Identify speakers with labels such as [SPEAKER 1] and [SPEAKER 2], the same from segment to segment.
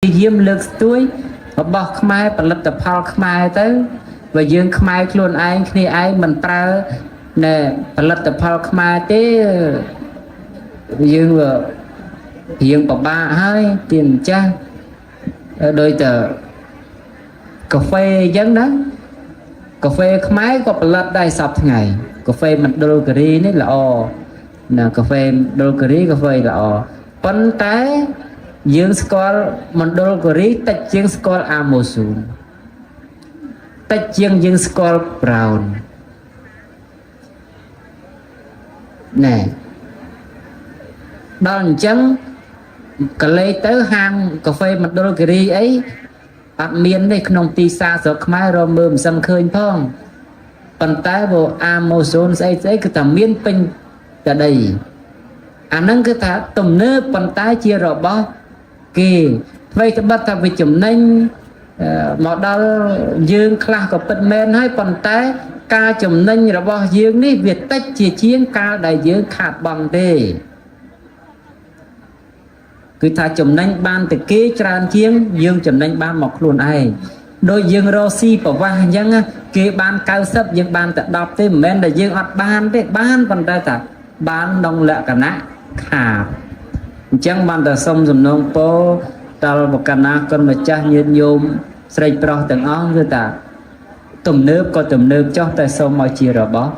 [SPEAKER 1] Diêm lực tuổi bọc khmai và lật tập hào khmai tới và dương khmai luôn ai khi ai mình tra nè và lật tập hào khmai thế dương bảo ba hai tiền cha đôi tờ cà phê dân đó cà phê khmai có lật đây sập ngày cà phê mình đôi cà ri đấy là nè cà phê đôi cà ri cà phê là phân tái dương score mình đôi cà ri tách dương score amosun tách dương score brown nè đó chẳng cả lấy tới hang cà phê mình đôi cà ri ấy miền đây không tì xa sợ khmai rồi mơm sân khơi phong phần tay bộ amosun ấy cái tầm miền pin cả đây nâng cái thả tùm nước phần tay chia rồi bó kì vậy thì bắt đầu chụm nên một đó dương khla của bệnh men hay phần tay ca chụm nên rồi bó dương đi việc tách chia chiến ca đại dương khát bằng tê cứ thả chụm nên ban từ kế tràn chiến dương chụm nên ban một luôn ai đôi dương rosi bảo vang dân kế ban cao sấp dương ban tự đọc thế men là dương ọt ban thế ban phần tay ta ban đông lệ cả nát khả chẳng ban ta xong dùm nông phố tao một cả nát con mà cha nhiên nhôm srei pro từng ong người ta tùm nước có tùm nước cho ta xong mọi chia rồi bó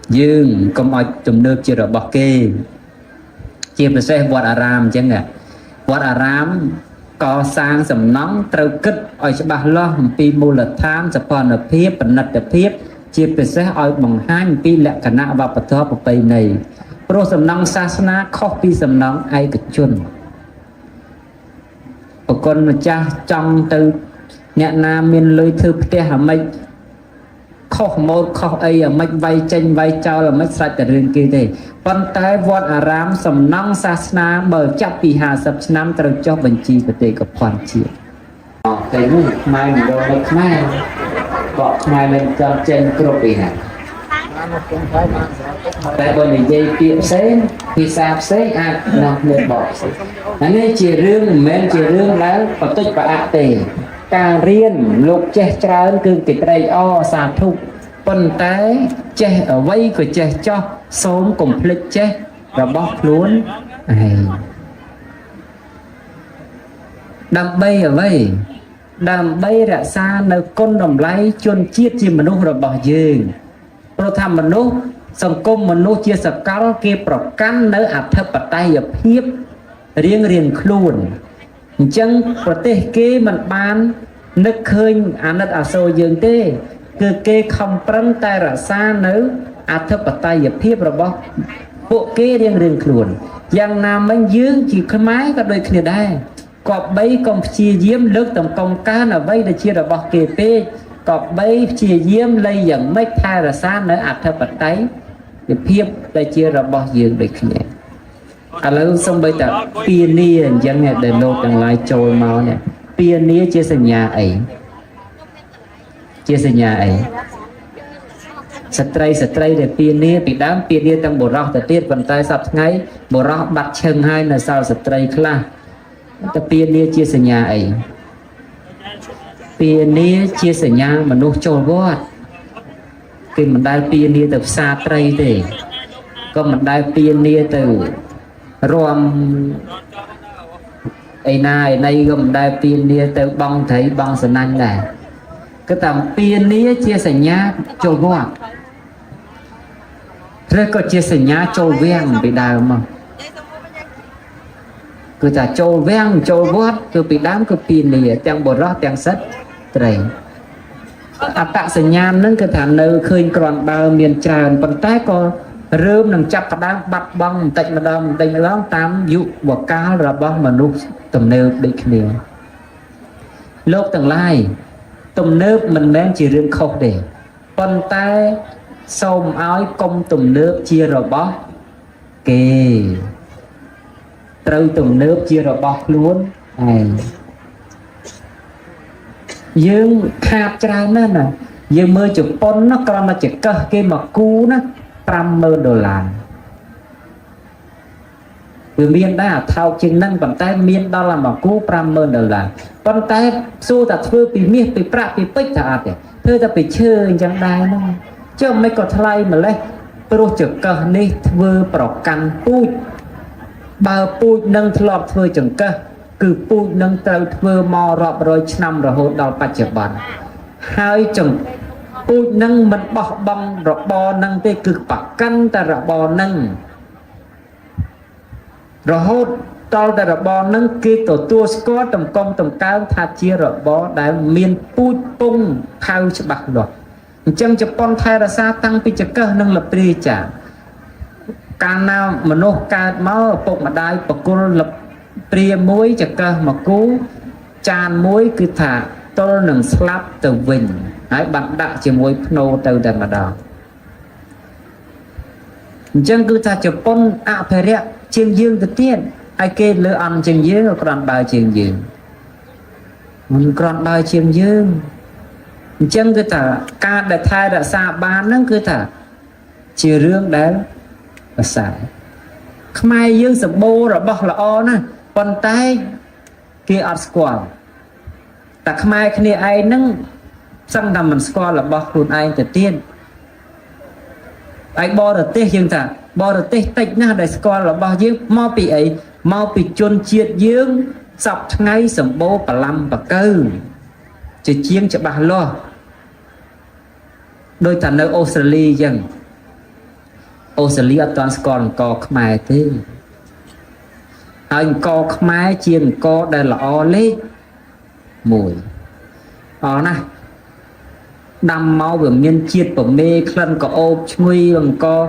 [SPEAKER 1] dương có mọi tùm nước chia rồi bó kê chia phải xe vọt aram chẳng ạ vọt aram có sang sầm nóng trâu kích oi cho bà lo pi mô là tham sập phòn ở phía phần nật ở phía chia phải xe oi bằng hai pi lẹ cả nạ vào bật thọ bầy này pro sầm nóng sa na copy sầm nóng ai cực chuẩn ở con mà cha trong từ nhẹ nam miền lưới thư te hả mấy khóc một khóc ấy ở mấy vay tranh vay trao là mấy sạch ở riêng kia thì con tay vọt aram sầm nóng sa na bờ chắp pi hà sập năm từ cho bệnh chi của tề của hoàn chiết cái này mai mình đâu được mai gọt mai lên cho trên copy này tại bởi vì dây tiệm xế thì sạp xế nó nên bỏ anh ấy chỉ riêng men chỉ riêng lá và tích và tề càng riêng lục che trơn cương kịch đây sạp thục phần té che ở vây của che cho sớm cùng lịch che và bóp luôn đầm bay ở vây đầm bay ra xa nơi con đồng lấy chuôn chiết chi mà nó rồi bỏ dừngเราทำมนุษย์สังคมมนุษย์เชื่อสกัลเก็บปรกันเนื้ออัฐปัตยเพียบเรียงครูนจังประเทศเกมันบานนึกเคยอันนั้นอาโซยืนเต้คือเกคำปรันแต่ละซาเนื้ออัฐปัตยเพียบระบบพวกเกเรียงครูนยังนำมันยืงจีขมายก็โดยขณะได้กอบใบกองชีเยี่ยมเลิกต่ำกองการเอาไว้ในเชื่อระบบเกเป้ก็ใบเชียเยี่ยมเลยอย่างไม่ทายละซาเนื้ออัฐปัตไตเพียบได้เชื่อระบบยืนได้ขึ้นแล้วสมัยแต่ปีนี้ยังไงเดินโลกต่างหลายโจรมาเนี่ยปีนี้เชื่อสัญญาไอ้เชื่อสัญญาไอ้สตรีเดี๋ยวปีนี้ปีดำปีนี้ตั้งบุรอกแต่เตี้ยบนใต้สับไงบุรอกบัดเชิงให้ในสาวสตรีคลาแต่ปีนี้เชื่อสัญญาไอ้ปีนี้เชื่อสัญญามนุษย์โจรวอดคือมันได้ปีนี้แต่ซาไตรเตก็มันได้ปีนี้แต่รวมไอ้นายในก็มันได้ปีนี้แต่บังไทยบังสนันได้ก็ตามปีนี้เชื่อสัญญาโจรวอดแล้วก็เชื่อสัญญาโจรเวียงไปได้มั้งคือแต่โจรเวียงโจรวอดคือปีดำคือปีนี้แต่งบทรอดแต่งซัดไตรอัตสัญญาณนั่นคือฐานเนื้อเคยกรอนดาวเมียนจานปัจจัยก็เริ่มหนังจับกระดานบัดบังติดมาดมติดมาล้อมตามยุบวกก้าวระบมนุษย์ตุ่มเนื้อได้ขึ้นโลกต่างไล่ตุ่มเนื้อมันแม้จีเรื่องเขาเด็กปัจจัยส้มอ้อยกลมตุ่มเนื้อจีระบมเกตรูตุ่มเนื้อจีระบมล้วนยืงขาดใจนั่นน่ะยืงมือจุดปนnó còn là chỉ cơ cái mà cú nó $50 វាមានដែរថោកជាងហ្នឹងប៉ុន្តែមានដល់តែមកគូ$50,000ប៉ុន្តែសួរតែធ្វើពីមាសពីប្រាក់ពីពេជ្រថាអត់ទេធ្វើតែពីឈើអញ្ចឹងដែរហ្នឹងចុះមិនក៏ថ្លៃម្លេះព្រោះចង្កឹះនេះធ្វើប្រកាន់ពូជបើពូជនឹងធ្លាប់ធ្វើចង្កឹះគឺពូជនឹងត្រូវធ្វើមករាប់រយឆ្នាំរហូតដល់បច្ចុប្បន្នហើយពូជនឹងមិនបោះបង់របរនឹងទេគឺប្រកាន់តែរបរនឹងរហូតដល់តែរបរនឹងគេទទួលស្គាល់តម្កុំតម្កើងថាជារបរដែលមានពូជពងខៅច្បាស់លាស់អញ្ចឹងជប៉ុនថែរក្សាតាំងពីចង្កឹះនិងលព្រាចាកាលណាមនុស្សកើតមកឪពុកម្ដាយបកុលលព្រាមួយចង្កឹះមកគូចានមួយគឺថាទល់នឹងស្លាប់ទៅវិញហើយបាត់ដាក់ជាមួយភ្នោទៅតែម្ដងអញ្ចឹងគឺថាជប៉ុនអភិរក្សជាងយើងទៅទៀតហើយគេលើអន់ជាងយើងក៏ក្រាន់បើជាងយើងមិនក្រាន់បើជាងយើងអញ្ចឹងគឺថាការដែលថែរក្សាបានហ្នឹងគឺថាជារឿងដែលប្រសើរខ្មែរយើងសម្បូររបស់ល្អណាស់ប៉ុន្តែគេអត់ស្គាល់តែខ្មែរគ្នាឯងហ្នឹងសឹងតែមិនស្គាល់របស់ខ្លួនឯងទៅទៀតឯបរទេសយើងថាបរទេសតិចណាស់ដែលស្គាល់របស់យើងមកពីអីមកពីជនជាតិយើងសពថ្ងៃសម្បូរបឡំបកើជាជាងច្បាស់លាស់ដោយតែនៅអូស្ត្រាលីអញ្ចឹងអូស្ត្រាលីអត់ទាន់ស្គាល់អង្គរខ្មែរទេហើយអង្គរខ្មែរជាអង្គរដែលល្អលេខ1អរណាស់ដាំមកវាមានជាតិប្រមេក្លិនក្អូបឈ្ងុយអង្គរ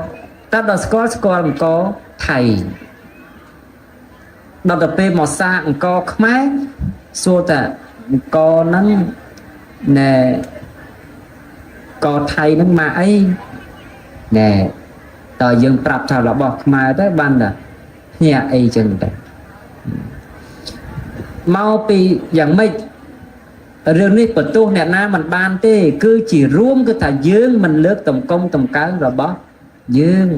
[SPEAKER 1] តែដល់ស្គាល់អង្គរថៃដល់ទៅពេលមកសាអង្គរខ្មែរសួរតែអង្គរហ្នឹងណែកថៃហ្នឹងមកអីណែតើយើងប្រាប់ថារបស់ខ្មែរទៅបានតែភ្ញាក់អីចឹងទៅមកពីយ៉ាងម៉េចរឿងនេះបន្ទោសអ្នកណាមិនបានទេគឺជារួមគឺថាយើងមិនលើកតម្កុំតម្កើងរបស់យើង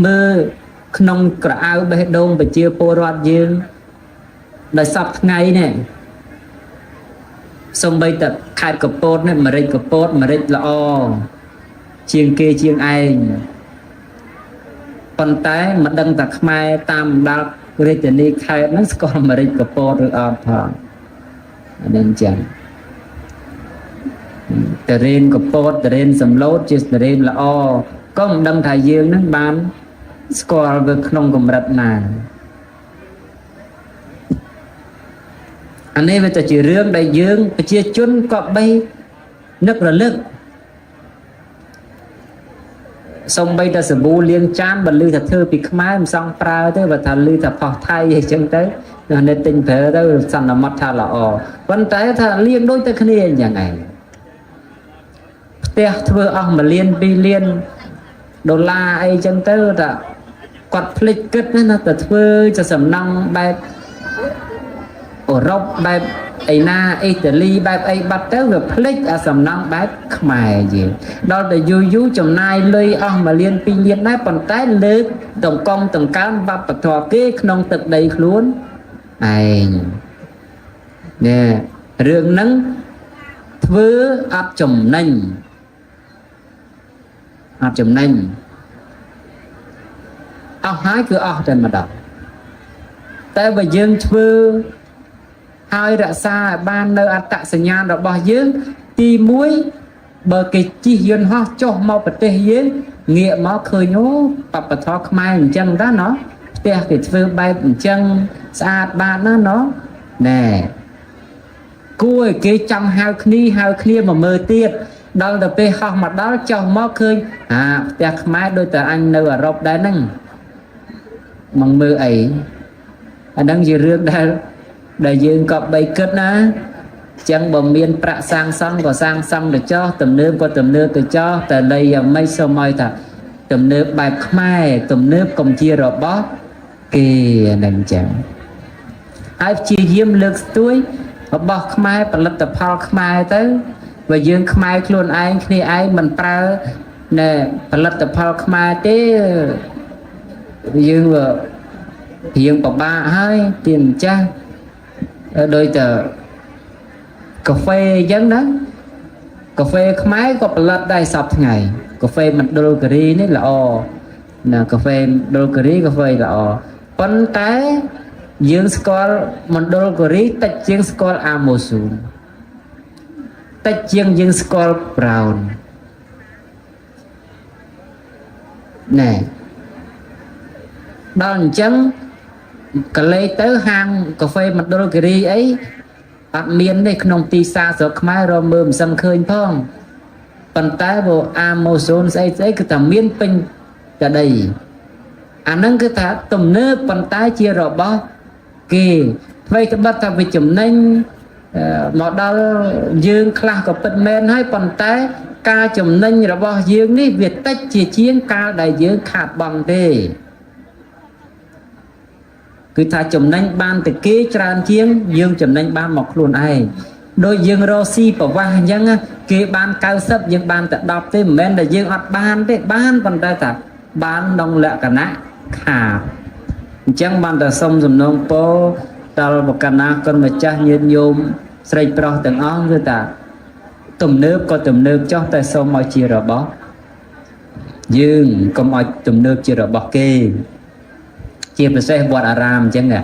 [SPEAKER 1] មើលក្នុងក្រអៅបេះដូងប្រជាពលរដ្ឋយើងដោយសពថ្ងៃនេះសំបីតែខេត្តកពតនេះម្រេចកពតម្រេចល្អជាងគេជាងឯងប៉ុន្តែមិនដឹងថាខ្មែរតាមដាល់រាជធានីខេត្តហ្នឹងស្គាល់ម្រេចកពតឬអត់ផងអានេះអញ្ចឹងតរេនកពតតរេនសំឡូតជាតរេនល្អក៏មិនដឹងថាយើងហ្នឹងបានស្គាល់វាក្នុងកម្រិតណាអានេះវាទៅជារឿងដែលយើងប្រជាជនក៏បីនឹករលឹកសំបីតែសាប៊ូលាងចានបើលឺថាធ្វើពីខ្មែរមិនសង់ប្រើទេបើថាលឺថាផុសថៃអញ្ចឹងទៅអ្នកទិញប្រើទៅសន្មត់ថាល្អប៉ុន្តែថាលាងដូចតែគ្នាអញ្ចឹងឯងផ្ទះធ្វើអស់1លាន2លានដុល្លារអីចឹងទៅថាគាត់ភ្លេចគិតណាតែធ្វើជាសំណង់បែបអឺរ៉ុបបែបឯណាអ៊ីតាលីបែបអីបាត់ទៅវាភ្លេចអាសំណង់បែបខ្មែរយើងដល់តែយូរចំណាយលុយអស់1លាន2លានដែរប៉ុន្តែលើកតម្កងដង្កើងវប្បធម៌គេក្នុងទឹកដីខ្លួនឯងនេះរឿងហ្នឹងធ្វើអត់ចំណេញអស់ហើយគឺអស់តែម្ដងតែបើយើងធ្វើហើយរក្សាឲ្យបាននៅអត្តសញ្ញាណរបស់យើងទី1បើគេជិះយន្តហោះចុះមកប្រទេសយើងងាកមកឃើញអូបព្វធម៌ខ្មែរអញ្ចឹងដែរណោះផ្ទះគេធ្វើបែបអញ្ចឹងស្អាតបាតណាស់ណោះណែគួរឲ្យគេចង់ហៅគ្នាមកមើលទៀតដល់ទៅពេលហោះមកដល់ចុះមកឃើញផ្ទះខ្មែរដូចតែអញនៅអឺរ៉ុបដែរហ្នឹងមកមើលអីអាហ្នឹងជារឿងដែលយើងក៏បីគិតណាចឹងបើមានប្រាក់សាងសង់ក៏សាងសង់ទៅចោះទំនើបក៏ទំនើបទៅចោះតែលៃយ៉ាងម៉េចសូមឲ្យថាទំនើបបែបខ្មែរទំនើបកុំជារបស់គេអាហ្នឹងចឹងហើយព្យាយាមលើកស្ទួយរបស់ខ្មែរផលិតផលខ្មែរទៅបើយើងខ្មែរខ្លួនឯងគ្នាឯងមិនប្រើណែផលិតផលខ្មែរទេ dương hiện bà ba hai tiền cha đôi tờ cà phê dân đó cà phê máy có lật đây sập ngày cà phê mặt đô cà ri đấy là nè cà phê đô cà ri cà phê là phân cái dương score mặt đô cà ri tách dương score amosun tách dương score brown nè đó chẳng cả lấy tới hang cà phê mặt đô cà ri ấy miền đây không tì xa sợ máy rồi mơm sân khơi phong phần tay bộ Amazon ấy cái thằng miền pin cả đầy nâng cái thằng tùm nước phần tay chia rồi bao kì vậy cái bắt thằng bị chụm nên nó đã dương khla của phần men hay phần tay ca chụm nên rồi bao dương đi Việt tách chia chiến ca đại dương khát bằng thế cứ thà chùm nanh ban từ kế tràn chiếng dương chùm nanh ban mọc luôn ai đôi dương Rossi bảo vang dân kế ban cao sấp dương ban tự đọc thế men là dương ọt ban thế ban còn ta ta ban đông lệ cả nã khả chẳng ban ta sông dùm nông phố tao một cả nã con mà cha nhiên nhôm srei pro từng ong người ta tùm nước có tùm nước cho ta sông mọi chia rồi bó dương có mọi tùm nước chia rồi bó kê chia về xe vọt aram chẳng ạ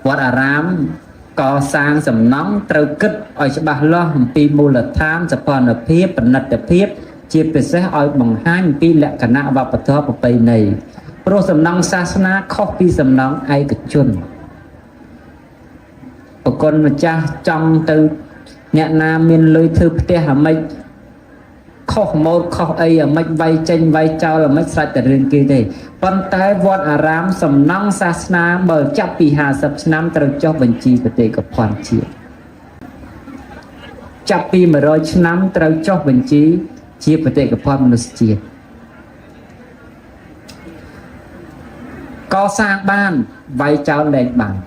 [SPEAKER 1] vọt aram có sang sầm nóng trâu kích ở chỗ bà lo pi mô là tham sập phòn ở phía phần nật ở phía chia về xe ở bằng hai pi lẹ cả nạ vào bậc thấp bậc này pro sầm nóng sasana coffee sầm nóng ai cực chuẩn một con mà cha trong từ nhẹ nam miền lưới thư te hả mấy khóc một khóc ấy ở mấy vay tranh vay trao là mấy sạch ở riêng kia thì con tay vọt aram sầm nong sasna bờ chắp pi hà sập năm từ cho bình chi của tề của hoàn chiết chắp pi mà rồi năm từ cho bình chi chia của tề của hoàn chiết co sang ban vay trao lên bằng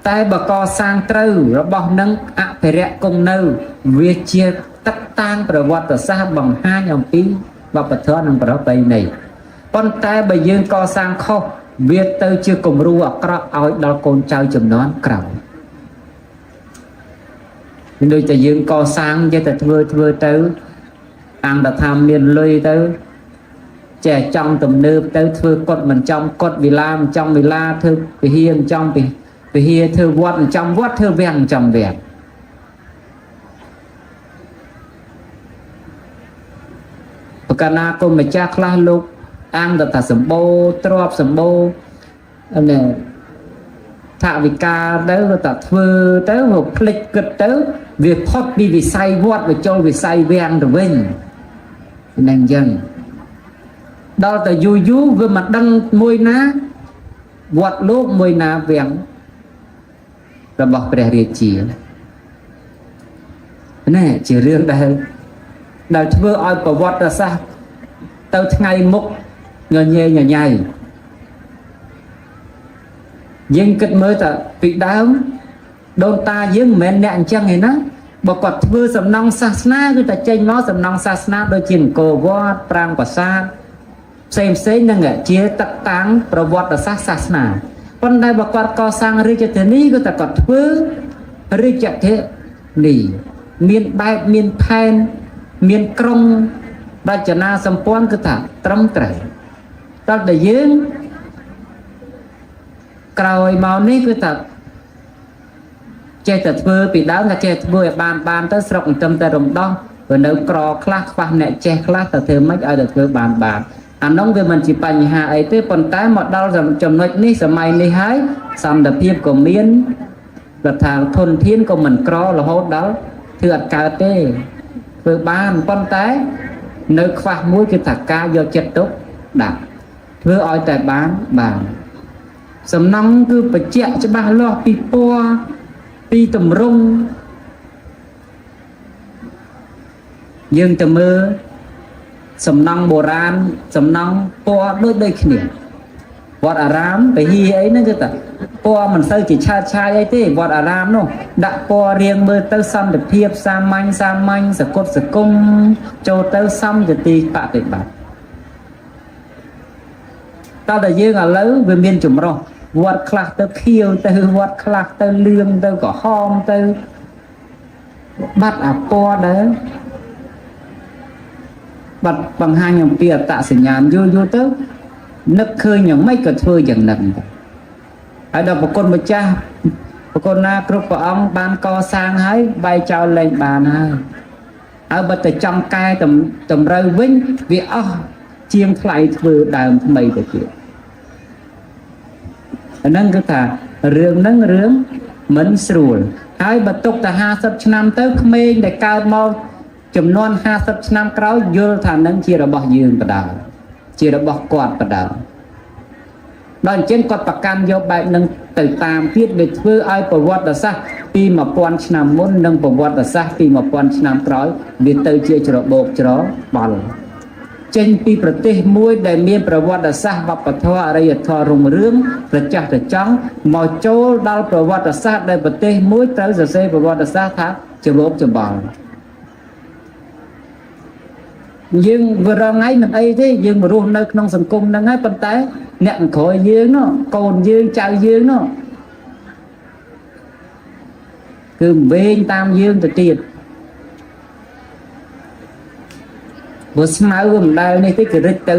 [SPEAKER 1] tay bà co sang trâu rồi bỏ nâng ạ phải rẽ cùng nâu việc chia tất tăng và vọt ở xa bằng hai nhóm pi và bật thơ nâng bà bay này con tay bà dương co sang khóc việc tôi chưa cùng ru ở krok oi đó con trai chùm nón krok nhưng đôi ta dương co sang với ta thưa tới ăn đã tham miền lôi tới trẻ trong tầm nơ tới thưa cột mình trong cột vì làm trong vì la thưa vì hiền trong vì hiền thưa vọt trong vọt thưa vẹn trong vẹn cả na cô mà cha khla lúc ăn được ta sầm bô trộp sầm bô nè thạ vì ca đấy ta thưa tới một click cực tới việc hot đi vì say vót và cho vì say vang rồi bên nên dân đó ta du với mặt đăng môi ná vót lúc môi ná vang rồi bọc bè riết chỉ nè chỉ riêng đây đời thưa oi của vót là sao tao ngày mục ngờ nhẹ nhà nhảy nhưng kết mới ta bị đau đôn ta dương men nẹn chăng này nó bọc quạt vừa sầm nong sasna cứ ta chơi nó sầm nong sasna đôi chìm cổ vót prang quả sa xem năng nghệ chia tắc táng pro vót là sasna con đây bọc quạt co sang rì cho thế ní cứ ta quạt vừa rì cho thế nỉ miền bay miền phen miền krong ba chả na sầm pon cứ thả trâm trải đó để dương cày màu ní cứ thả che thật vừa bị đá là che vừa bàn tới sọc tâm ta đồng đong rồi nếu cò khla khoa nè che khla ta thêm mấy ai được vừa bàn nông về mình chỉ bành hạ ấy tới phần tái một đau rằng chồng nói ní sớm mai ní hái xong đập hiệp của miên là thằng thôn thiên của mình cò là hốt đó thừa cà tê vừa bàn con tái nơi khoa mũi cái thằng ca do chết tốt đặt vừa oi tại bán bàn sầm nóng cứ phải chạy cho ba lo pi po pi tầm rung dương tầm mơ sầm nóng bồ ran sầm nóng po đôi đây kia vọt aram phải hi ấy nó cái ta po mình xây chỉ chai ấy thế vọt aram nó đã po riêng mơ tới xăm được thiệp sa manh sờ cốt sờ cung châu tới xăm được tì bạ tị bạ តើតែយើងឥឡូវវាមានចម្រោះវត្តខ្លះទៅខៀវទៅវត្តខ្លះទៅលឿងទៅក្រហមទៅបាត់អាពណ៌ដែរបាត់បង្ហាញអំពីអត្តសញ្ញាណយូរទៅនឹកឃើញយ៉ាងម៉េចក៏ធ្វើយ៉ាងហ្នឹងហើយដល់ប្រគុណម្ចាស់ប្រគុណណាគ្រប់ព្រះអង្គបានកសាងហើយបែរចោលលែងបានហើយបើតែចង់កែតម្រូវវិញវាអស់ជាងថ្លៃធ្វើដើមថ្មីទៅទៀតអាហ្នឹងគឺថារឿងហ្នឹងរឿងមិនស្រួលហើយបើទុកតែ50ឆ្នាំទៅក្មេងដែលកើតមកចំនួន50ឆ្នាំក្រោយយល់ថានឹងជារបស់យើងបដៅជារបស់គាត់បដៅដល់អញ្ចឹងគាត់ប្រកាន់យកបែបនឹងទៅតាមទៀតវាធ្វើឲ្យប្រវត្តិសាស្ត្រពី1000ឆ្នាំមុននិងប្រវត្តិសាស្ត្រពី1000ឆ្នាំក្រោយវាទៅជាច្របូកច្របល់ចេញពីប្រទេសមួយដែលមានប្រវត្តិសាស្ត្រវប្បធម៌អរិយធម៌រុងរឿងប្រចាស់ប្រចង់មកចូលដល់ប្រវត្តិសាស្ត្រដែលប្រទេសមួយត្រូវសរសេរប្រវត្តិសាស្ត្រថាច្របូកច្របល់យើងវារងថ្ងៃមិនអីទេយើងមករស់នៅក្នុងសង្គមហ្នឹងហើយប៉ុន្តែអ្នកក្រោយយើងនោះកូនយើងចៅយើងនោះគឺវែងតាមយើងទៅទៀតបើស្មៅវាមិនដែលនេះទេគឺរិចទៅ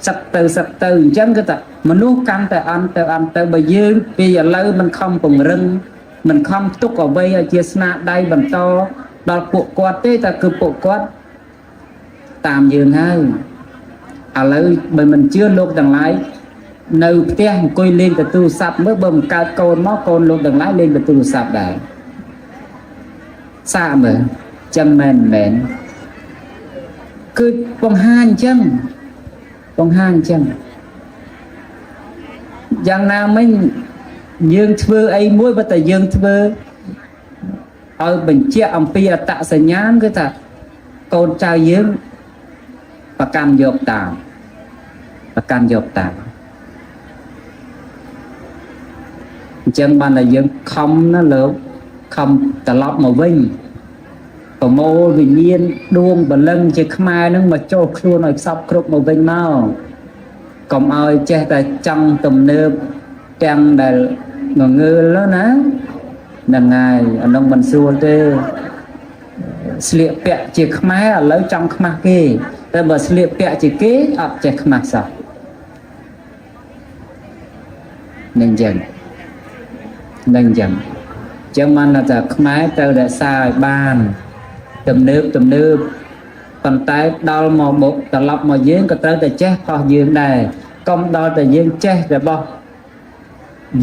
[SPEAKER 1] សឹកទៅអញ្ចឹងគឺថាមនុស្សកាន់តែអន់ទៅបើយើងពីឥឡូវមិនខំពង្រឹងមិនខំទុកអ្វីឲ្យជាស្នាដៃបន្តដល់ពួកគាត់ទេតែគឺពួកគាត់តាមយើងហើយឥឡូវបើមិនជឿលោកទាំងឡាយនៅផ្ទះអង្គុយលេងទូរស័ព្ទមើលបើមិនកើតកូនមកកូនលោកទាំងឡាយលេងទូរស័ព្ទដែរសាកមើលចឹងមែនគឺបង្ហាញអញ្ចឹងយ៉ាងណាមិញយើងធ្វើអីមួយបើតែយើងធ្វើឲ្យបញ្ជាក់អំពីអត្តសញ្ញាណគឺថាកូនចៅយើងប្រកាន់យកតាមអញ្ចឹងបានតែយើងខំណាលោកខំត្រឡប់មកវិញប្រមូលវិញ្ញាណដួងបលឹងជាខ្មែរនឹងមកចូលខ្លួនឲ្យខ្សប់គ្រប់មកវិញមកកុំឲ្យចេះតែចង់ទំនើបទាំងដែលងើលណាហ្នឹងហើយអានោះមិនស្រួលទេស្លៀកពាក់ជាខ្មែរឥឡូវចង់ខ្មាស់គេតែបើស្លៀកពាក់ជាគេអត់ចេះខ្មាស់សោះនឹងចឹងចឹងបានថាខ្មែរត្រូវរក្សាឲ្យបានទំនើបប៉ុន្តែដល់មកបុកត្រឡប់មកយើងក៏ត្រូវតែចេះខុសយើងដែរកុំដល់តែយើងចេះរបស់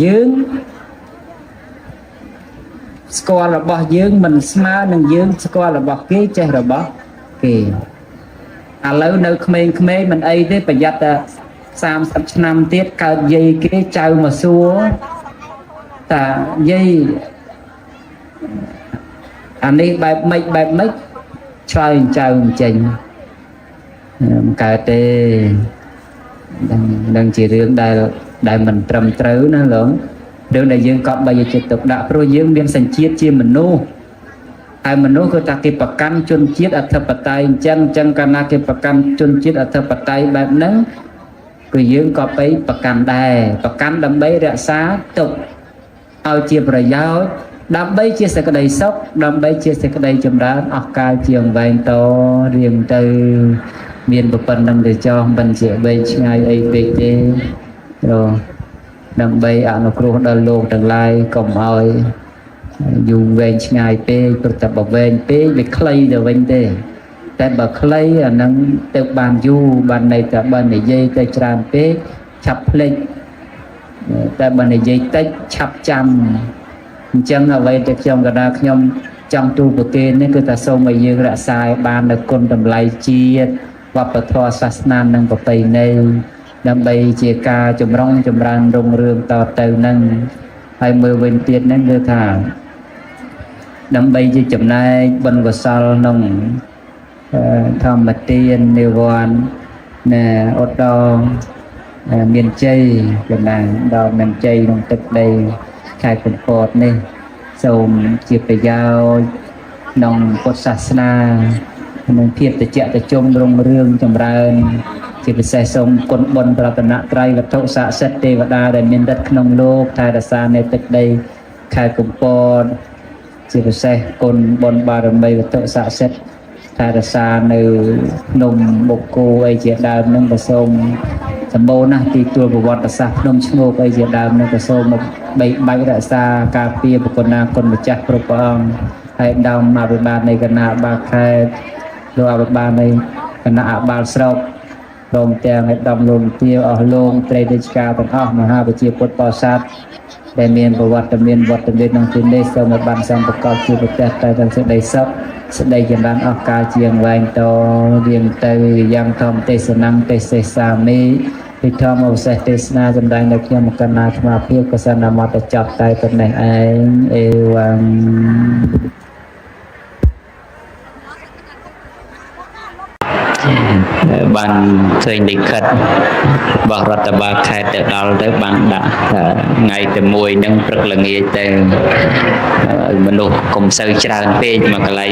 [SPEAKER 1] យើងស្គាល់របស់យើងមិនស្មើនឹងយើងស្គាល់របស់គេចេះរបស់គេឥឡូវនៅក្មេងមិនអីទេប្រយ័ត្នតែ30ឆ្នាំទៀតកើតយាយគេចៅមកសួរតាយាយអានេះបែបម៉េចឆ្លើយចៅមិនចេញមិនកើតទេនឹងជារឿងដែលមិនត្រឹមត្រូវណាលោករឿងដែលយើងក៏បីចិត្តទុកដាក់ព្រោះយើងមានសញ្ជាតិជាមនុស្សហើយមនុស្សគឺថាគេប្រកាន់ជនជាតិអធិបតេយ្យអញ្ចឹងកាលណាគេប្រកាន់ជនជាតិអធិបតេយ្យបែបហ្នឹងគឺយើងក៏បីប្រកាន់ដែរប្រកាន់ដើម្បីរក្សាទុកឲ្យជាប្រយោជន៍ដើម្បីជាសេចក្តីសុខដើម្បីជាសេចក្តីចម្រើនអស់កាលជាវែងតរៀងទៅមានប្រពន្ធនឹងទៅចោះមិនជាវែងឆ្ងាយអីពេកទេដើម្បីអនុគ្រោះដល់លោកទាំងឡាយកុំឲ្យយូរវែងឆ្ងាយពេកព្រោះតែបើវែងពេកវាខ្លីទៅវិញទេតែបើខ្លីអានឹងទៅបានយូរបានន័យថាបើនិយាយទៅច្រើនពេកឆាប់ភ្លេចតែបើនិយាយតិចឆាប់ចាំអញ្ចឹងអ្វីដែលខ្ញុំកណ្ដាលខ្ញុំចង់ទូលប្រគេននេះគឺថាសូមឲ្យយើងរក្សាឲ្យបាននូវគុណតម្លៃជាតិវប្បធម៌សាសនានិងប្រពៃណីដើម្បីជាការចម្រុងចម្រើនរុងរឿងតទៅនឹងហើយមើលវិញទៀតហ្នឹងគឺថាដើម្បីជាចំណែកបុណ្យកុសលក្នុងធម្មទាននិវ័នណាឧត្តមមានជ័យចំណែកដល់មានជ័យក្នុងទឹកដីខេត្តកំពតនេះសូមជាប្រយោជន៍ក្នុងពុទ្ធសាសនានិងភាពត្រជាក់ត្រជុំរុងរឿងចម្រើន ជាពិសេសសូមគុណបុណ្យប្រតនត្រ័យវត្ថុស័ក្តិសិទ្ធិទេវតាដែលមានฤทธิ์ក្នុងលោកថែរក្សានៅទឹកដីខេត្តកំពតជាពិសេសគុណបុណ្យបារមីវត្ថុស័ក្តិសិទ្ធិថែរក្សានៅភ្នំបុកគោអីជាដើមនឹងក៏សូមសម្បូរណាស់ទីទួលប្រវត្តិសាស្ត្រភ្នំឈ្ងោកអីជាដើមនឹងក៏សូមបីបាច់រក្សាការពារបុគ្គលណាគុណម្ចាស់គ្រប់ព្រះអង្គហើយដើមអភិបាលនៃគណៈបាលខេត្តលោកអភិបាលនៃគណៈអភិបាលស្រុកព្រមទាំងឯកឧត្តមលោកទាវអស់លោកត្រីរាជការទាំងអស់មហាវិជាពុទ្ធបរិស័ទដែលមានប្រវត្តិមានវត្តមានក្នុងទីនេះសូមឲ្យបានសំប្រកបជាប្រទេសតែទាំងសេចក្តីសុខសេចក្តីចម្រើនអស់កលជាងវែងតរៀងទៅយ៉ាងធម្មទេសនាងទេសសាមីពីធម្មវិសេសទេសនាចម្រើននៅខ្ញុំកណ្ណាថ្មភាពក៏សិនតែមកទៅចប់តែប៉ុណ្ណេះឯងអេវ៉ាំបានឃើញលិខិតរបស់រដ្ឋបាលខេត្តទៅដល់ទៅបានដាក់ថ្ងៃទី1ហ្នឹងព្រឹកល្ងាចទៅមនុស្សកុំសូវច្រើនពេកមកកន្លែង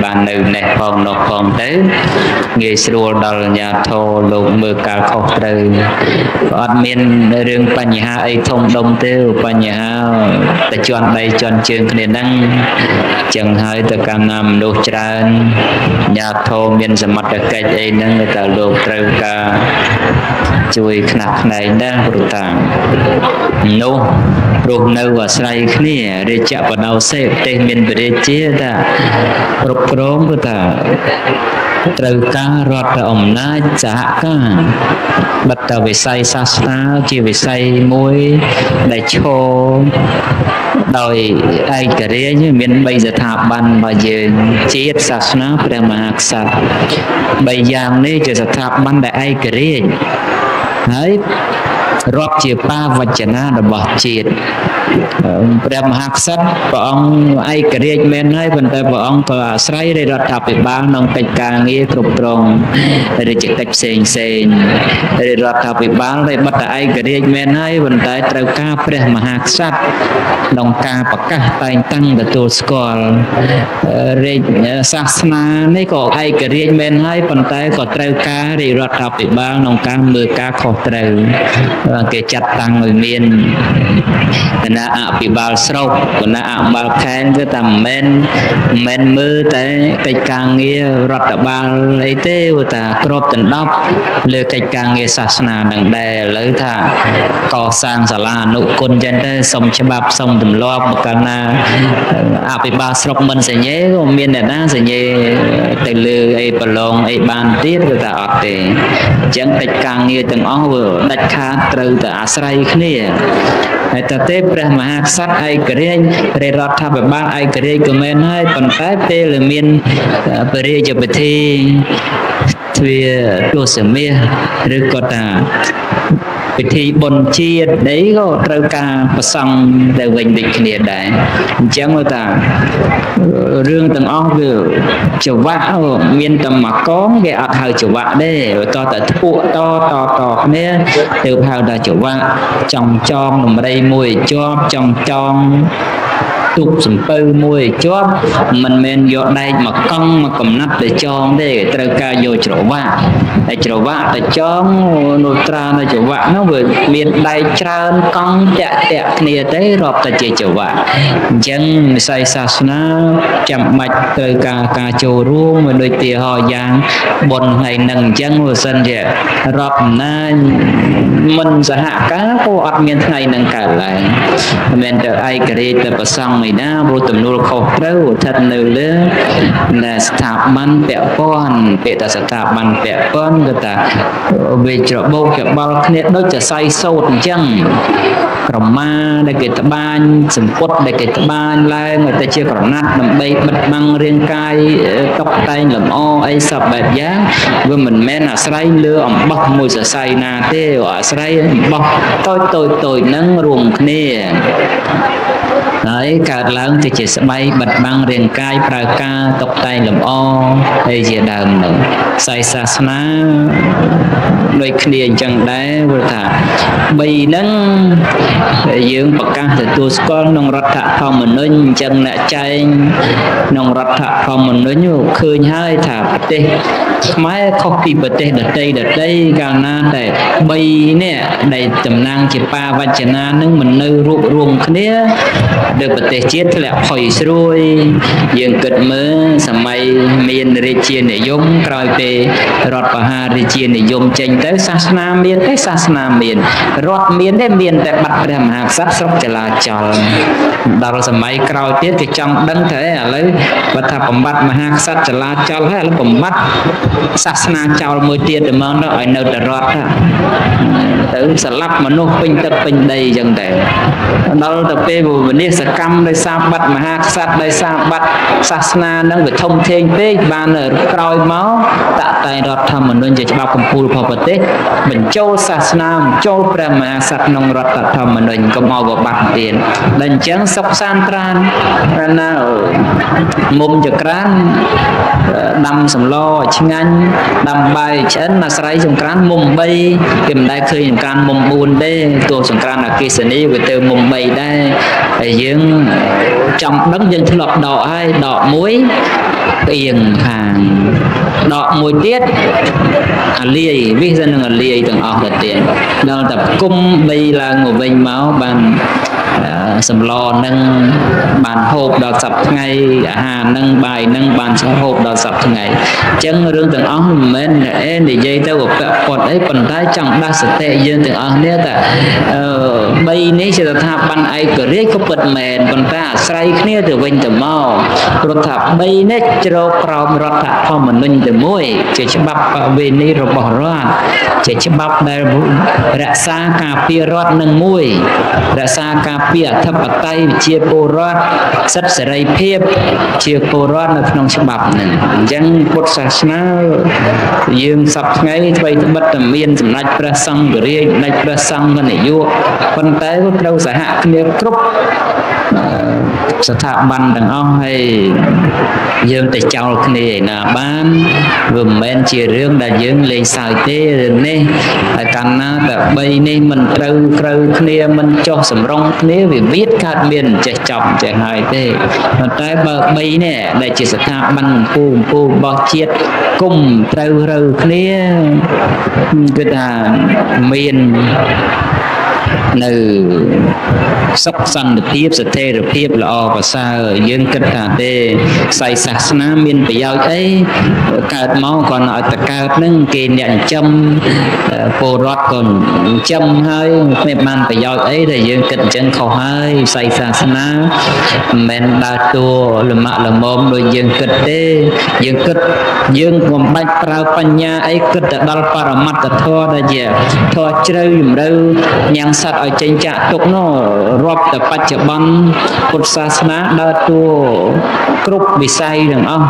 [SPEAKER 1] បាននៅនេះផងនោះផងទៅងាយស្រួលដល់អាជ្ញាធរលោកមើលការខុសត្រូវអត់មានរឿងបញ្ហាអីធំដុំទេបញ្ហាតែជន់ដៃជន់ជើងគ្នាហ្នឹងចឹងហើយទៅកម្មណាមនុស្សច្រើនអាជ្ញាធរមានសមត្ថកិច្ចអីហ្នឹងតែលោកត្រូវការជួយខ្នះខ្នែងដែរព្រោះថានោះរស់នៅអាស្រ័យគ្នារាជបដោសេប្រទេសមានព្រះរាជាថាគ្រប់គ្រងព្រោះថាត្រូវការរដ្ឋអំណាចសហការបិទវិស័យសាសនាជាវិស័យមួយដែលឈរដោយឯករាជ្យមាន3ស្ថាប័នរបស់យើងជាតិសាសនាព្រះមហាក្សត្រ3យ៉ាងនេះជាស្ថាប័នដែលឯករាជ្យហើយរាប់ជាបាវចនារបស់ជាតិព្រះមហាក្សត្រព្រះអង្គឯករាជ្យមែនហើយប៉ុន្តែព្រះអង្គក៏អាស្រ័យរដ្ឋាភិបាលក្នុងកិច្ចការងារគ្រប់គ្រងរាជកិច្ចផ្សេងរដ្ឋាភិបាលដែលបិទតែឯករាជ្យមែនហើយប៉ុន្តែត្រូវការព្រះមហាក្សត្រក្នុងការប្រកាសតែងតាំងទទួលស្គាល់រាជសាសនានេះក៏ឯករាជ្យមែនហើយប៉ុន្តែក៏ត្រូវការរដ្ឋាភិបាលក្នុងការមើលការខុសត្រូវគេចាត់តាំងឲ្យមានគណៈអភិបាលស្រុកគណៈអភិបាលខេត្តគឺតែមិនមែនមើលតែកិច្ចការងាររដ្ឋបាលអីទេព្រោះថាគ្របដណ្ដប់លើកិច្ចការងារសាសនានឹងដែរឥឡូវថាកសាងសាលាអនុគុណចឹងទៅសុំច្បាប់សុំទម្លាប់កាលណាអភិបាលស្រុកមិនសញ្ញេក៏មានអ្នកណាសញ្ញេទៅលើអីប្រឡងអីបានទៀតគឺថាអត់ទេអញ្ចឹងកិច្ចការងារទាំងអស់វាដាច់ខាតត្រូវតែអាស្រ័យគ្នាហើយតើទេព្រះមហាក្សត្រឯករាជ្យរដ្ឋាភិបាលឯករាជ្យក៏មែនហើយប៉ុន្តែពេលមានព្រះរាជពិធីទ្វាទសមាសឬក៏ថាពិធីបុណ្យជាតិអីក៏ត្រូវការប្រសង់ទៅវិញដូចគ្នាដែរអញ្ចឹងថារឿងទាំងអស់វាចង្វាក់មានតែមកកងគេអត់ហៅចង្វាក់ទេតតែធួតគ្នាទៅហៅថាចង្វាក់ចង់ចងដំរីមួយជាប់ចង់ទុកសំពៅមួយជាប់មិនមែនយកដែកមកកង់មកកំណាត់ទៅចងទេត្រូវការយកច្រវាក់តែច្រវាក់ទៅចងនោះត្រានៅច្រវាក់នោះវាមានដែកច្រើនកង់តាក់គ្នាទេរាប់តែជាច្រវាក់អញ្ចឹងវិស័យសាសនាចាំបាច់ត្រូវការចូលរួមមកដូចទីហោយ៉ាងបុណ្យថ្ងៃហ្នឹងអញ្ចឹងបើសិនជារាប់អំណាចមិនសហការក៏អត់មានថ្ងៃហ្នឹងកើតឡើងមិនមែនទៅឯករាជ្យទៅប្រសង់ឯណាព្រោះទំនួលខុសត្រូវស្ថិតនៅលើស្ថាប័នពាក់ព័ន្ធពាក្យថាស្ថាប័នពាក់ព័ន្ធគឺថាវាច្របូកច្បល់គ្នាដូចចស័យសូត្រអញ្ចឹងក្រមាដែលគេត្បាញសម្ពុតដែលគេត្បាញឡើងឲ្យទៅជាក្រណាត់ដើម្បីបិទបាំងរាងកាយតុបតែងលម្អអីសពបែបយ៉ាងវាមិនមែនអាស្រ័យលើអំបោះមួយសរសៃណាទេអាស្រ័យអំបោះតូចហ្នឹងរួមគ្នា ហើយកើតឡើងទៅជាស្បែកបិទបាំងរាងកាយប្រើការតុបតែងលម្អហើយជាដើមនោះខ្សែសាសនាដូចគ្នាអញ្ចឹងដែរព្រោះថា3ហ្នឹងយើងប្រកាសទទួលស្គាល់ក្នុងរដ្ឋធម្មនុញ្ញអញ្ចឹងអ្នកចែងក្នុងរដ្ឋធម្មនុញ្ញឃើញហើយថាប្រទេសខ្មែរខុសពីប្រទេសដទៃកាលណាតែ3នេះដែលតំណាងជាបាវចនានឹងមិននៅរួបរวมគ្នាដោយប្រទេសជាតិធ្លាក់ផុយស្រួយយើងគិតមើលសម័យមានរាជានិយមក្រោយពេលរដ្ឋបហារាជានិយមចេញទៅសាសនាមានទេសាសនាមានរដ្ឋមានទេមានតែបាត់ព្រះមហាក្សត្រស្រុកចលាចលដល់សម័យក្រោយទៀតគេចង់ដឹងទៅឥឡូវបើថាបំបត្តិមហាក្សត្រចលាចលហើយឥឡូវបំបត្តិសាសនាចោលមួយទៀតតែមកទៅឲ្យនៅតែរដ្ឋទៅស្លាប់មនុស្សពេញទឹកពេញដីអញ្ចឹងដែរដល់ទៅពេលវិនិស្សកម្មដោយសារបាត់មហាក្សត្រដោយសារបាត់សាសនានឹងវាធំធេងពេកបានក្រោយមកតាក់តែងរដ្ឋធម្មនុញ្ញជាច្បាប់កម្ពុជារបស់ប្រទេសបញ្ចូលសាសនាបញ្ចូលព្រះមហាក្សត្រក្នុងរដ្ឋធម្មនុញ្ញកុំឲ្យវាបាត់ទៀតដល់អញ្ចឹងសុខសាន្តត្រានណាមុំចក្រានដាំសម្លឆ្ងាញ់ដាំបាយឆ្អិនអាស្រ័យសង្ក្រានមុំ3គេមិនដែលឃើញសង្ក្រានមុំ4ទេទោះសង្ក្រានអគ្គិសនីវាទៅមុំ3ដែរហើយយើងចង់ដឹងយើងធ្លាប់ដកហើយដកមួយផ្អៀងខាងដកមួយទៀតអាលាយវិសនឹងអាលាយទាំងអស់ទៅទៀតដល់តែគុំ3ឡើងមកវិញមកបានសម្លនឹងបានហូបដល់សប្តាហ៍ថ្ងៃអាហារនឹងបាយនឹងបានហូបដល់សប្តាហ៍ថ្ងៃអញ្ចឹងរឿងទាំងអស់មិនមែននិយាយទៅពាក់ព័ន្ធអីប៉ុន្តែចង់ដាស់សតិយើងទាំងអស់នេះថា3នេះជាស្ថាប័នឯករាជ្យក៏ពិតមែនប៉ុន្តែអាស្រ័យគ្នាទៅវិញទៅមកព្រោះថា3នេះជ្រកក្រោមរដ្ឋធម្មនុញ្ញតែមួយជាច្បាប់វេនីរបស់រដ្ឋជាច្បាប់ដែលរក្សាការពាររដ្ឋនឹងមួយរក្សាការពារអធិបតេយ្យជាពលរដ្ឋសិទ្ធិសេរីភាពជាពលរដ្ឋនៅក្នុងច្បាប់ហ្នឹងអញ្ចឹងពុទ្ធសាសនាយើងសពថ្ងៃថ្មីត្បិតតែមានសម្ដេចព្រះសង្ឃរាជសម្ដេចព្រះសង្ឃនាយកប៉ុន្តែត្រូវសហគ្នាគ្រប់ស្ថាប័នទាំងអស់ហើយយើងទៅចោលគ្នាឯណាបានវាមិនមែនជារឿងដែលយើងលេងសើចទេរឿងនេះហើយកាលណាតែ3នេះមិនត្រូវគ្នាមិនចុះសម្រុងគ្នាវាវាតកើតមានចេះចប់ចេះហើយទេប៉ុន្តែបើ3នេះដែលជាស្ថាប័នពូរបស់ជាតិគុំត្រូវគ្នាគឺថាមាននៅសុខសន្តិភាពស្ថិរភាពល្អប្រសើរយើងគិតថាទេខ្សែសាសនាមានប្រយោជន៍អីកើតមកគាត់ឲ្យតែកើតនឹងគេអ្នកចិញ្ចឹមពលរដ្ឋក៏ចិញ្ចឹមហើយគ្មានបានប្រយោជន៍អីដែលយើងគិតអញ្ចឹងខុសហើយខ្សែសាសនាមិនមែនដើរតួលំអាក់លំមដូចយើងគិតទេយើងគិតយើងមិនបាច់ប្រើបញ្ញាអីគិតទៅដល់បរមត្តធម៌ដែលជាធម៌ជ្រៅជ្រៅញ៉ាំងសត្វឲ្យចេញចាក់ទុកនោះរាប់តែបច្ចុប្បន្នពុទ្ធសាសនាដើរតួគ្រប់វិស័យទាំងអស់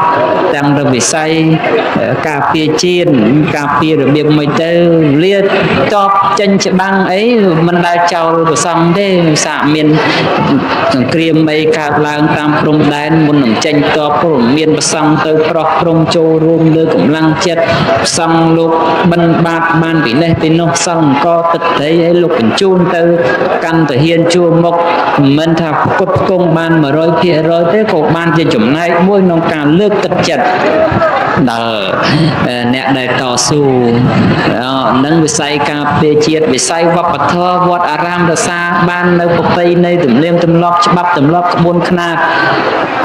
[SPEAKER 1] ទាំងទៅវិស័យការពារជាតិការពាររបៀបមិនទៅលាតបចេញច្បាំងអីមិនដែលចោលប្រសង់ទេសាកមានសង្គ្រាមអីកើតឡើងតាមព្រំដែនមុននឹងចេញតបព្រមមានប្រសង់ទៅប្រោះព្រំចូលរួមលើកម្លាំងចិត្តប្រសង់លោកបិណ្ឌបាតបានពីនេះពីនោះសង្កទឹកត្រីឲ្យលោកបញ្ជូនទៅកាន់ទាហានជួរមុខមិនមែនថាផ្គត់ផ្គង់បាន 100% ទេក៏បានជាចំណែកមួយក្នុងការលើកទឹកចិត្តដល់អ្នកដែលតស៊ូនឹងវិស័យការពារជាតិវិស័យវប្បធម៌វត្តអារាមរក្សាបាននៅប្រពៃណីទំនៀមទម្លាប់ច្បាប់ទម្លាប់ក្បួនខ្នាត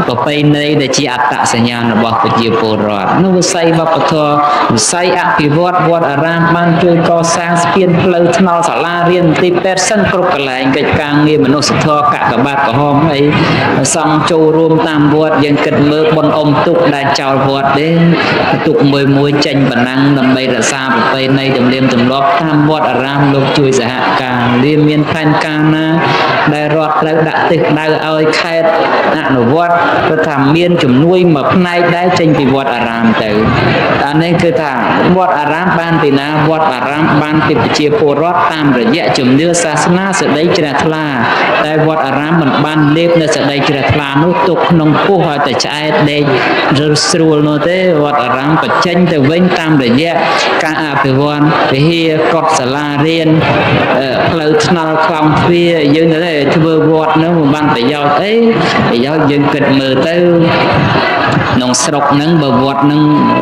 [SPEAKER 1] ប្រពៃណីដែលជាអត្តសញ្ញាណរបស់ប្រជាពលរដ្ឋនោះវិស័យវប្បធម៌វិស័យអភិវឌ្ឍវត្តអារាមបានជួយកសាងស្ពានផ្លូវថ្នល់សាលារៀនទីពេទ្យសិនគ្រប់កន្លែងកិច្ចការងារមនុស្សធម៌កាកបាទក្រហមអីសង់ចូលរួមតាមវត្តយើងគិតមើលបុណ្យអុំទុកដែលចោលវត្តទេទុកមួយចេញប៉ុណ្ណឹងដើម្បីរក្សាប្រពៃណីទំនៀមទម្លាប់តាមវត្តអារាមលោកជួយសហការវាមានផែនការណាដែលរដ្ឋត្រូវដាក់ទិសដៅឲ្យខេត្តអនុវត្តព្រោះថាមានជំនួយមួយផ្នែកដែរចេញពីវត្តអារាមទៅ អានេះគឺថាវត្តអារាមបានពីណាវត្តអារាមបានពីប្រជាពលរដ្ឋតាមរយៈជំនឿសាសនាសេចក្តីជ្រះថ្លាតែវត្តអារាមមិនបានលេបនៅសេចក្តីជ្រះថ្លានោះទុកក្នុងពោះឲ្យតែឆ្អែតដេកឬស្រួលនោះទេវត្តអារាមបញ្ចេញទៅវិញតាមរយៈការអភិវឌ្ឍវិហារកុដិសាលារៀនផ្លូវថ្នល់ខ្លងទ្វារយើងទៅធ្វើវត្តនោះមិនបានប្រយោជន៍អីប្រយោជន៍យើងគិតមើលទៅក្នុងស្រុកហ្នឹងបើវត្តហ្នឹង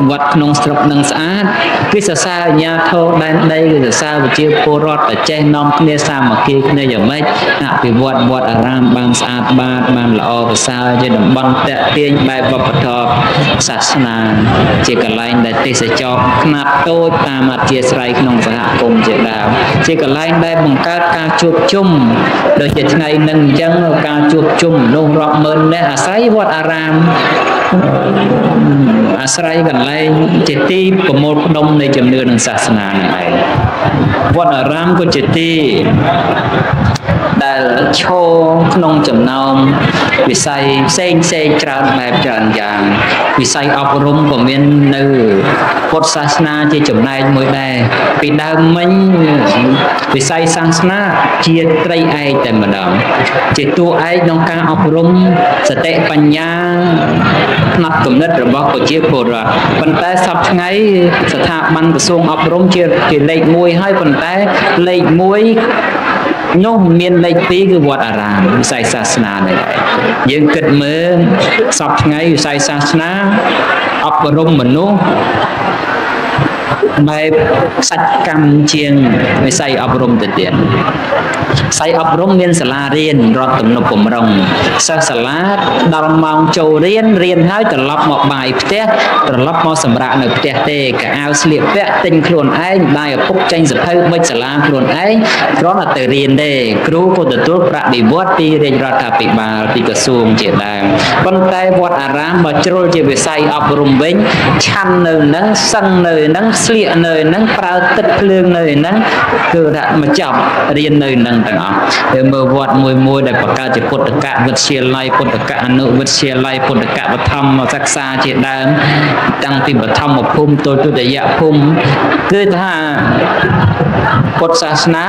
[SPEAKER 1] វត្តក្នុងស្រុកហ្នឹងស្អាតគឺសរសើរអាជ្ញាធរដែនដីគឺសរសើរប្រជាពលរដ្ឋតែចេះនាំគ្នាសាមគ្គីគ្នាយ៉ាងម៉េចអភិវឌ្ឍវត្តអារាមបានស្អាតបាតបានល្អប្រសើរជាតំបន់តាក់ទាញបែបវប្បធម៌សាសនាជាកន្លែងដែលទេសចរខ្នាតតូចតាមអធិស្ឋានក្នុងសហគមន៍ជាដើមជាកន្លែងដែលបង្កើតការជួបជុំដូចជាថ្ងៃហ្នឹងអញ្ចឹងការជួបជុំមនុស្សរាប់ម៉ឺននាក់អាស្រ័យវត្តអារាមអាស្រ័យកន្លែងជាទីប្រមូលផ្ដុំនៃជំនឿនិងសាសនាហ្នឹងឯងវត្តអារាមក៏ជាទីដែលឈរក្នុងចំណោមវិស័យផ្សេងច្រើនបែបច្រើនយ៉ាងវិស័យអប់រំក៏មាននៅពុទ្ធសាសនាជាចំណែកមួយដែរពីដើមមិញវិស័យសាសនាជាត្រីឯកតែម្ដងជាតួឯកក្នុងការអប់រំសតិបញ្ញាផ្នែកគំនិតរបស់ប្រជាពលរដ្ឋប៉ុន្តែសប្តាហ៍ថ្ងៃស្ថាប័នក្រសួងអប់រំជាលេខ1ហើយប៉ុន្តែលេខ1នោះមានលេខ2គឺវត្តអារាមវិស័យសាសនានេះយើងគិតមើលសប្តាហ៍ថ្ងៃវិស័យសាសនាអប់រំមនុស្សបែបសកម្មជាងវិស័យអប់រំទៅទៀតវិស័យអប់រំមានសាលារៀនរដ្ឋទំនប់បំរុងសិស្សសាលាដល់ម៉ោងចូលរៀនហើយត្រឡប់មកបាយផ្ទះត្រឡប់មកសម្រាកនៅផ្ទះទេកៅអៅស្លៀកពាក់ទិញខ្លួនឯងបាយឪពុកចេញសភៅបិចសាលាខ្លួនឯងគ្រាន់តែទៅរៀនទេគ្រូក៏ទទួលប្រាក់បៀវត្សពីរាជរដ្ឋាភិបាលពីក្រសួងជាដើមប៉ុន្តែវត្តអារាមបើជ្រុលជាវិស័យអប់រំវិញឆាន់នៅហ្នឹងសឹងនៅហ្នឹងស្លៀកនៅហ្នឹងប្រើទឹកភ្លើងនៅហ្នឹងគឺថាមកចាប់រៀននៅហ្នឹងទាំងអស់ហើយមើលវត្តមួយដែលបង្កើតជាពុទ្ធកវិទ្យាល័យពុទ្ធកអនុវិទ្យាល័យពុទ្ធកបឋមសិក្សាជាដើមតាំងពីបឋមភូមិទៅទុតិយភូមិគឺថាពុទ្ធសាសនា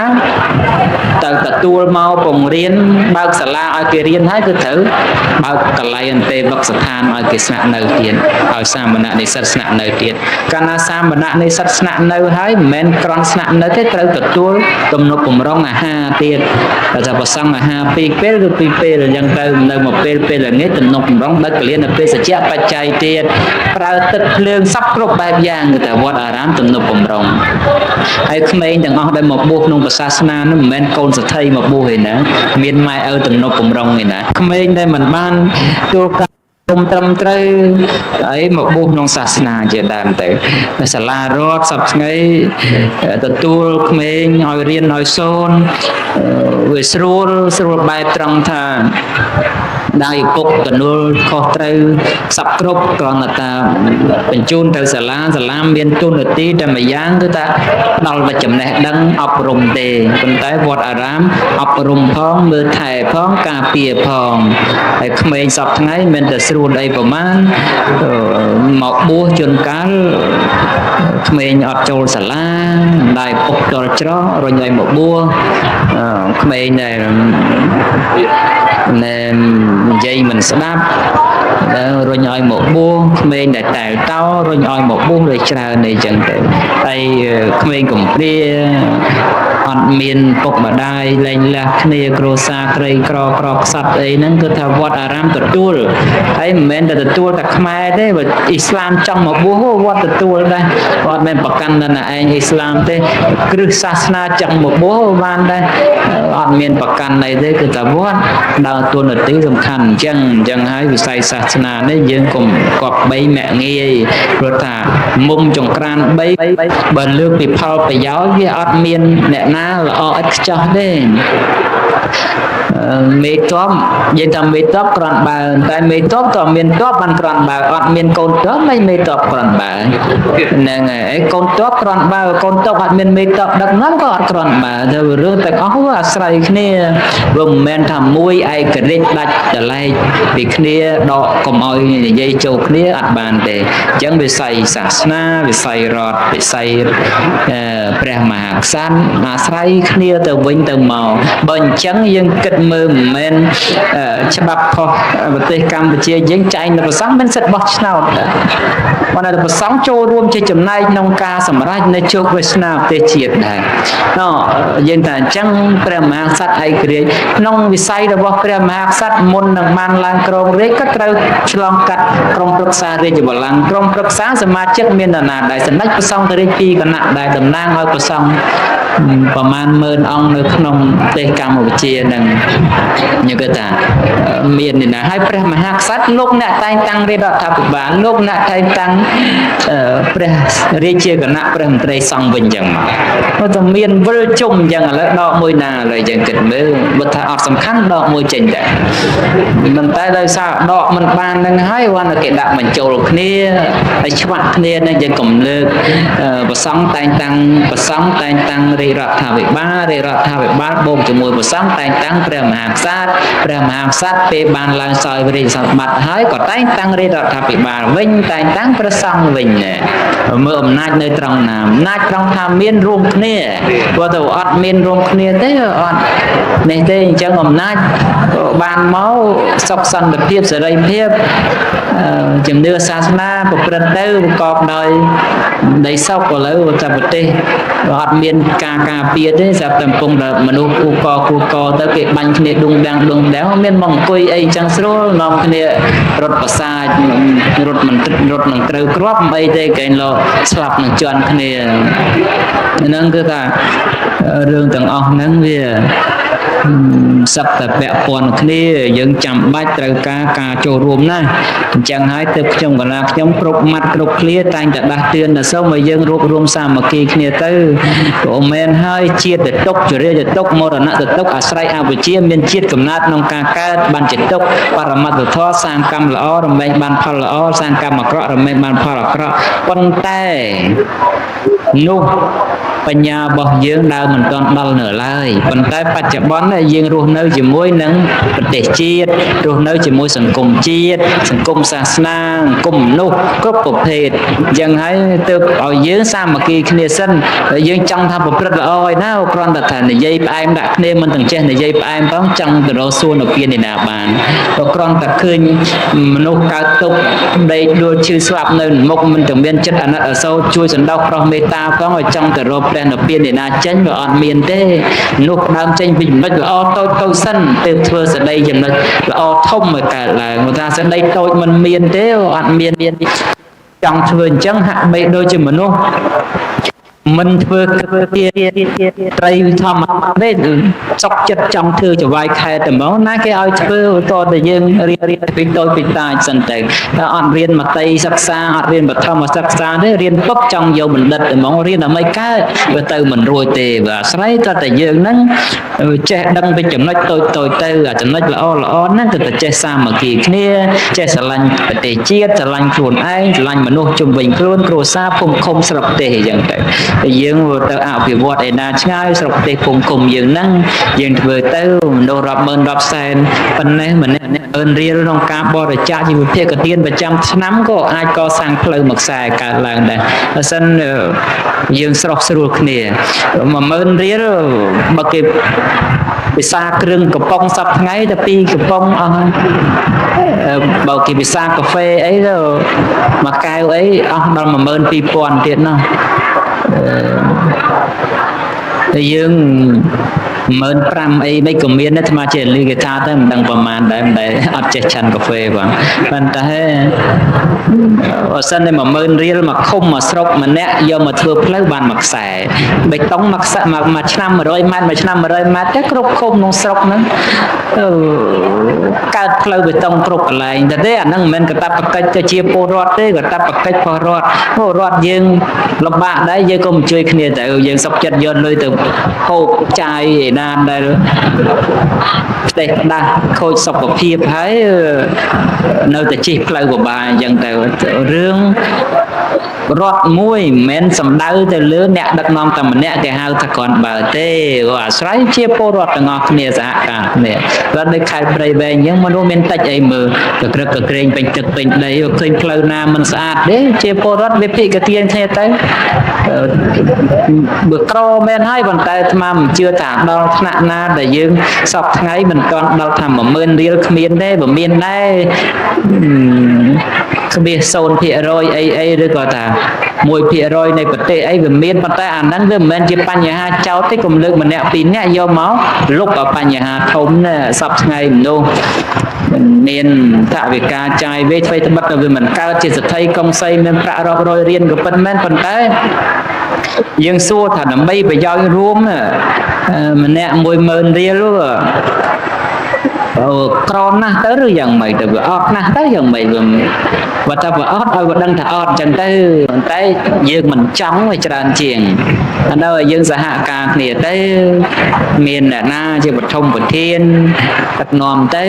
[SPEAKER 1] ទៅទទួលមកពង្រៀនបើកសាលាឲ្យគេរៀនហើយគឺត្រូវបើកកន្លែងអន្តេវកស្ថានឲ្យគេស្នាក់នៅទៀតឲ្យសាមណនិស្សិតស្នាក់នៅទៀតកាលណាសាមណនិស្សិតស្នាក់នៅហើយមិនមែនគ្រាន់ស្នាក់នៅទេត្រូវទទួលទំនុកបំរុងអាហារទៀតតែថាប្រសង់អាហារ2ពេលឬ2ពេលអញ្ចឹងទៅនៅមួយពេលល្ងាចទំនុកបំរុងដឹកកលៀននៅពេលសច្ចៈបច្ច័យទៀតប្រើទឹកភ្លើងសពគ្រប់បែបយ៉ាងគឺថាវត្តអារាមទំនុកបំរុងហើយក្មេងទាំងអស់ដែលមកបួសក្នុងសាសនានោះមិនមែនកូនសទ្ធិមកបួសទេណាមានម៉ែឪទំនុកបំរុងទេណាក្មេងដែលមិនបានចូលត្រឹមត្រូវហើយមកបួសក្នុងសាសនាជាដើមទៅសាលារដ្ឋសប្តាហ៍ថ្ងៃទទួលក្មេងឲ្យរៀនឲ្យសូនវាស្រួលបែបត្រង់ថាដៃឪពុកទំនួលខុសត្រូវសັບគ្រប់គ្រាន់តែបញ្ជូនទៅសាលាមានទូនាទីតែម្យ៉ាងគឺថាដល់តែចំណេះដឹងអប់រំទេប៉ុន្តែវត្តអារាមអប់រំផងមើលថែផងការពារផងហើយក្មេងសប្តាហ៍ថ្ងៃមិនតែស្រួលអីប្រមាណមកបួសជួនកាលក្មេងអត់ចូលសាលាដៃឪពុកតល់ច្រោះរុញឲ្យមកបួសក្មេងដែលនិយាយមិនស្ដាប់រុញឲ្យមកបួសក្មេងដែលតែលតោរុញឲ្យមកបួសដូចច្រើនអីចឹងទៅហើយក្មេងកំព្រាអត់មានពុកម្ដាយលែងលះគ្នាគ្រួសារក្រីក្រខ្សត់អីហ្នឹងគឺថាវត្តអារាមទទួលហើយមិនមែនតែទទួលតែខ្មែរទេបើអ៊ីស្លាមចង់មកបួសវត្តទទួលដែរអត់មែនប្រកាន់តែឯងអ៊ីស្លាមទេគ្រឹះសាសនាចង់មកបួសបានដែរអត់មានប្រកាន់អីទេគឺថាវត្តដើរតួនាទីសំខាន់អញ្ចឹងហើយវិស័យសាសនានេះយើងកុំគប្បីមាក់ងាយព្រោះថាមុំចង្ក្រាន3បើលើកពីផលប្រយោជន៍វាអត់មានអ្នកណាល្អឥតខ្ចោះទេ
[SPEAKER 2] មេតបនិយាយថាមេតបក្រាន់បើតែមេតបតើមានតបបានក្រាន់បើអត់មានកូនតបមិនមេតបក្រាន់បើហ្នឹងហើយកូនតបក្រាន់បើកូនតបអត់មានមេតបដឹកនាំក៏អត់ក្រាន់បើទៅរឿងទាំងអស់វាអាស្រ័យគ្នាវាមិនមែនថាមួយឯករាជ្យដាច់ដលែកពីគ្នាដកកុំឲ្យនិយាយចូលគ្នាអត់បានទេអញ្ចឹងវិស័យសាសនាវិស័យរដ្ឋវិស័យព្រះមហាក្សត្រអាស្រ័យគ្នាទៅវិញទៅមកបើអញ្ចឹងយើងគិតមើលមិនមែនច្បាប់ខុសប្រទេសកម្ពុជាយើងចែងនៅប្រសង់មិនសិទ្ធិបោះឆ្នោតប៉ុន្តែប្រសង់ចូលរួមជាចំណែកក្នុងការសម្រេចនៅជោគវាសនាប្រទេសជាតិដែរយើងតែអញ្ចឹងព្រះមហាក្សត្រឯករាជ្យក្នុងវិស័យរបស់ព្រះមហាក្សត្រមុននឹងបានឡើងគ្រងរាជ្យក៏ត្រូវឆ្លងកាត់ក្រុមប្រឹក្សារាជបល្ល័ង្កក្រុមប្រឹក្សាសមាជិកមាននរណាដែរសម្ដេចព្រះសង្ឃរាជពីរគណៈដែលតំណាងឲ្យព្រះសង្ឃប្រមាណ10000អង្គនៅក្នុងប្រទេសកម្ពុជានឹងខ្ញុំគិតថាមាននេះណាហើយព្រះមហាក្សត្រលោកអ្នកតែងតាំងរដ្ឋាភិបាលលោកអ្នកតែងតាំងព្រះរាជាគណៈព្រះមន្ត្រីសង្ឃវិញអញ្ចឹងមកតែមានវិលជុំអញ្ចឹងឥឡូវដកមួយណាឥឡូវយើងគិតមើលបើថាអត់សំខាន់ដកមួយចេញដែរមិនតែដោយសារដកមិនបាននឹងហើយគាត់គេដាក់បញ្ចូលគ្នាហើយឆ្វាក់គ្នានឹងយើងកុំលើកប្រសង់តែងតាំងប្រសង់តែងតាំងរាជរដ្ឋាភិបាលបូកជាមួយប្រសង់តែងតាំងព្រះមហាក្សត្រព្រះមហាក្សត្រពេលបានឡើងសោយរាជសម្បត្តិហើយក៏តែងតាំងរាជរដ្ឋាភិបាលវិញតែងតាំងព្រះសង្ឃវិញមើលអំណាចនៅត្រង់ណាអំណាចត្រង់ថាមានរួមគ្នាព្រោះទៅអត់មានរួមគ្នាទេអត់នេះទេអញ្ចឹងអំណាចបានមកសុខសន្តិភាពសេរីភាពជំនឿសាសនាប្រព្រឹត្តទៅប្រកបដោយដីសុខឥឡូវតែប្រទេសអត់មានការការពារទេស្រាប់តែកំពុងតែមនុស្សគូកទៅគេបាញ់គ្នាដួងដាំងមានមកអង្គុយអីចឹងស្រួលនាំគ្នារត់ប្រសាចរត់មិនត្រូវគ្រាប់អីទេគេលោកស្លាប់នឹងជន់គ្នាហ្នឹងគឺថារឿងទាំងអស់ហ្នឹងវាសឹកតែពាក់ព័ន្ធគ្នាយើងចាំបាច់ត្រូវការចូលរួមណាស់អញ្ចឹងហើយទើបខ្ញុំកណាខ្ញុំគ្រប់ម៉ាត់គ្រប់ឃ្លាតែងតែដាស់តឿនដល់សូមឲ្យយើងរួបរวมសាមគ្គីគ្នាទៅព្រោះមែនហើយជាតិទៅទុកជរាទៅទុកមរណៈទៅទុកអាស្រ័យអវិជ្ជាមានជាតិកំណត់ក្នុងការកើតបានជាទុកបរមត្តធម៌សាងកម្មល្អរមែងបានផលល្អសាងកម្មអាក្រក់រមែងបានផលអាក្រក់ប៉ុន្តែនោះបញ្ញារបស់យើងដើរមិនទាន់ដល់នៅឡើយប៉ុន្តែបច្ចុប្បន្នយើងរស់នៅជាមួយនឹងប្រទេសជាតិរស់នៅជាមួយសង្គមជាតិសង្គមសាសនាសង្គមមនុស្សគ្រប់ប្រភេទអញ្ចឹងហើយទើបឲ្យយើងសាមគ្គីគ្នាសិនយើងចង់ថាប្រព្រឹត្តល្អហើយណាគ្រាន់តែថានិយាយផ្អែមដាក់គ្នាមិនទាំងចេះនិយាយផ្អែមផងចង់ទៅរកសួរនៅពីណាបានក៏គ្រាន់តែឃើញមនុស្សកើតទុកដេកដួលឈឺស្លាប់នៅមុខមិនទាំងមានចិត្តអាណិតអាសូរជួយសន្តោសប្រោះមេត្តាផងឲ្យចង់ទៅរកព្រះនិព្វានឯណាចេញវាអត់មានទេនោះដើមចេញពីចំណុចល្អតូចសិនទើបធ្វើសេចក្តីចំណុចល្អធំឲ្យកើតឡើងបើថាសេចក្តីតូចមិនមានទេអត់មានចង់ធ្វើអញ្ចឹងហាក់បីដូចជាមនុស្សមិនធ្វើជាត្រីធម្មតាទេសុខចិត្តចង់ធ្វើចវាយខែតែហ្មងណាគេឲ្យធ្វើតតែយើងរៀនពីតូចពីតាចសិនទៅតែអត់រៀនមត្តេយ្យសិក្សាអត់រៀនបឋមសិក្សាទេរៀនពុកចង់យកបណ្ឌិតតែហ្មងរៀនដើម្បីកើតវាទៅមិនរួចទេបើអាស្រ័យតែយើងហ្នឹងចេះដឹងពីចំណុចតូចទៅអាចំណុចល្អហ្នឹងគឺតែចេះសាមគ្គីគ្នាចេះស្រឡាញ់ប្រទេសជាតិស្រឡាញ់ខ្លួនឯងស្រឡាញ់មនុស្សជុំវិញខ្លួនគ្រួសារភូមិឃុំស្រុកប្រទេសអញ្ចឹងទៅយើងទៅអភិវឌ្ឍឯណាឆ្ងាយស្រុកប្រទេសភូមិឃុំយើងហ្នឹងយើងធ្វើទៅមនុស្សរាប់ម៉ឺនរាប់សែនប៉ុណ្ណេះម្នាក់រៀលក្នុងការបរិច្ចាគជីវភាពកទានប្រចាំឆ្នាំក៏អាចកសាងផ្លូវមួយខ្សែកើតឡើងដែរបើសិនយើងស្រោះស្រួលគ្នា10000រៀលបើគេភាសាគ្រឿងកំប៉ុងសប្ថ្ងៃតែ2កំប៉ុងអស់ហើយបើគេភាសាកាហ្វេអីទៅមួយកែវអីអស់ដល់12000ទៀតណោះតែយើង15000អីមិនក៏មានដែរអាត្មាជាលឺគេថាទៅមិនដឹងប្រមាណដែរមិនដែរអត់ចេះឆាន់កាហ្វេបងប៉ុន្តែបើសិនតែ10000រៀលមកឃុំមកស្រុកម្នាក់យកមកធ្វើផ្លូវបានមួយខ្សែបេតុងមួយខ្សែមួយឆ្នាំ100ម៉ែត្រមួយឆ្នាំ100ម៉ែត្រទៅគ្រប់ឃុំក្នុងស្រុកហ្នឹង កើតផ្លូវបេតុងគ្រប់កន្លែងតែទេអាហ្នឹងមិនមែនកតាបកិច្ចទៅជាពលរដ្ឋទេកតាបកិច្ចរបស់រដ្ឋរដ្ឋយើងលំបាកដែរយើងក៏មិនជួយគ្នាទៅយើងសុខចិត្តយកលុយទៅហូបចាយឯណាដែលផ្ទះផ្ដាស់ខូចសុខភាពហើយនៅតែជិះផ្លូវពិបាកអញ្ចឹងទៅរឿងរដ្ឋមួយមិនមែនសំដៅទៅលើអ្នកដឹកនាំតែម្នាក់គេហៅថាគ្រាន់បើទេអាស្រ័យជាពលរដ្ឋទាំងអស់គ្នាសហការគ្នាដល់ដូចខេត្តព្រៃវែងអញ្ចឹងមនុស្សមានតិចអីមើលកក្រឹកកក្រែងពេញទឹកពេញដីឃើញផ្លូវណាមិនស្អាតទេជាពលរដ្ឋវាភិកទានគ្នាទៅបើក្រមែនហើយប៉ុន្តែអាត្មាមិនជឿថាដល់ថ្នាក់ណាដែលយើងសពថ្ងៃមិនទាន់ដល់ថា10000រៀលគ្មានទេបើមានដែរគ្មាន 0% អីឬក៏ថា1% នៃប្រទេសអីវាមានប៉ុន្តែអាហ្នឹងវាមិនមែនជាបញ្ហាចោតទេកុំលើកម្នាក់ពីរនាក់យកមកលុបឲ្យបញ្ហាធំណាសពថ្ងៃមនុស្សមានថវិកាចាយវេថ្មីត្បិតតែវាមិនកើតជាសទ្ធិកុងសីមានប្រាក់រាប់រយរៀលក៏ពិតមែនប៉ុន្តែយើងសួរថាដើម្បីប្រយោជន៍រួមម្នាក់10000រៀលក្រណាស់ទៅឬយ៉ាងម៉េចទៅវាអត់ណាស់ទៅយ៉ាងម៉េចវាថាវាអត់ឲ្យវាដឹងថាអត់ចឹងទៅប៉ុន្តែយើងមិនចង់ឲ្យច្រើនជាងនៅឲ្យយើងសហការគ្នាទៅមានអ្នកណាជាបឋមប្រធានដឹកនាំទៅ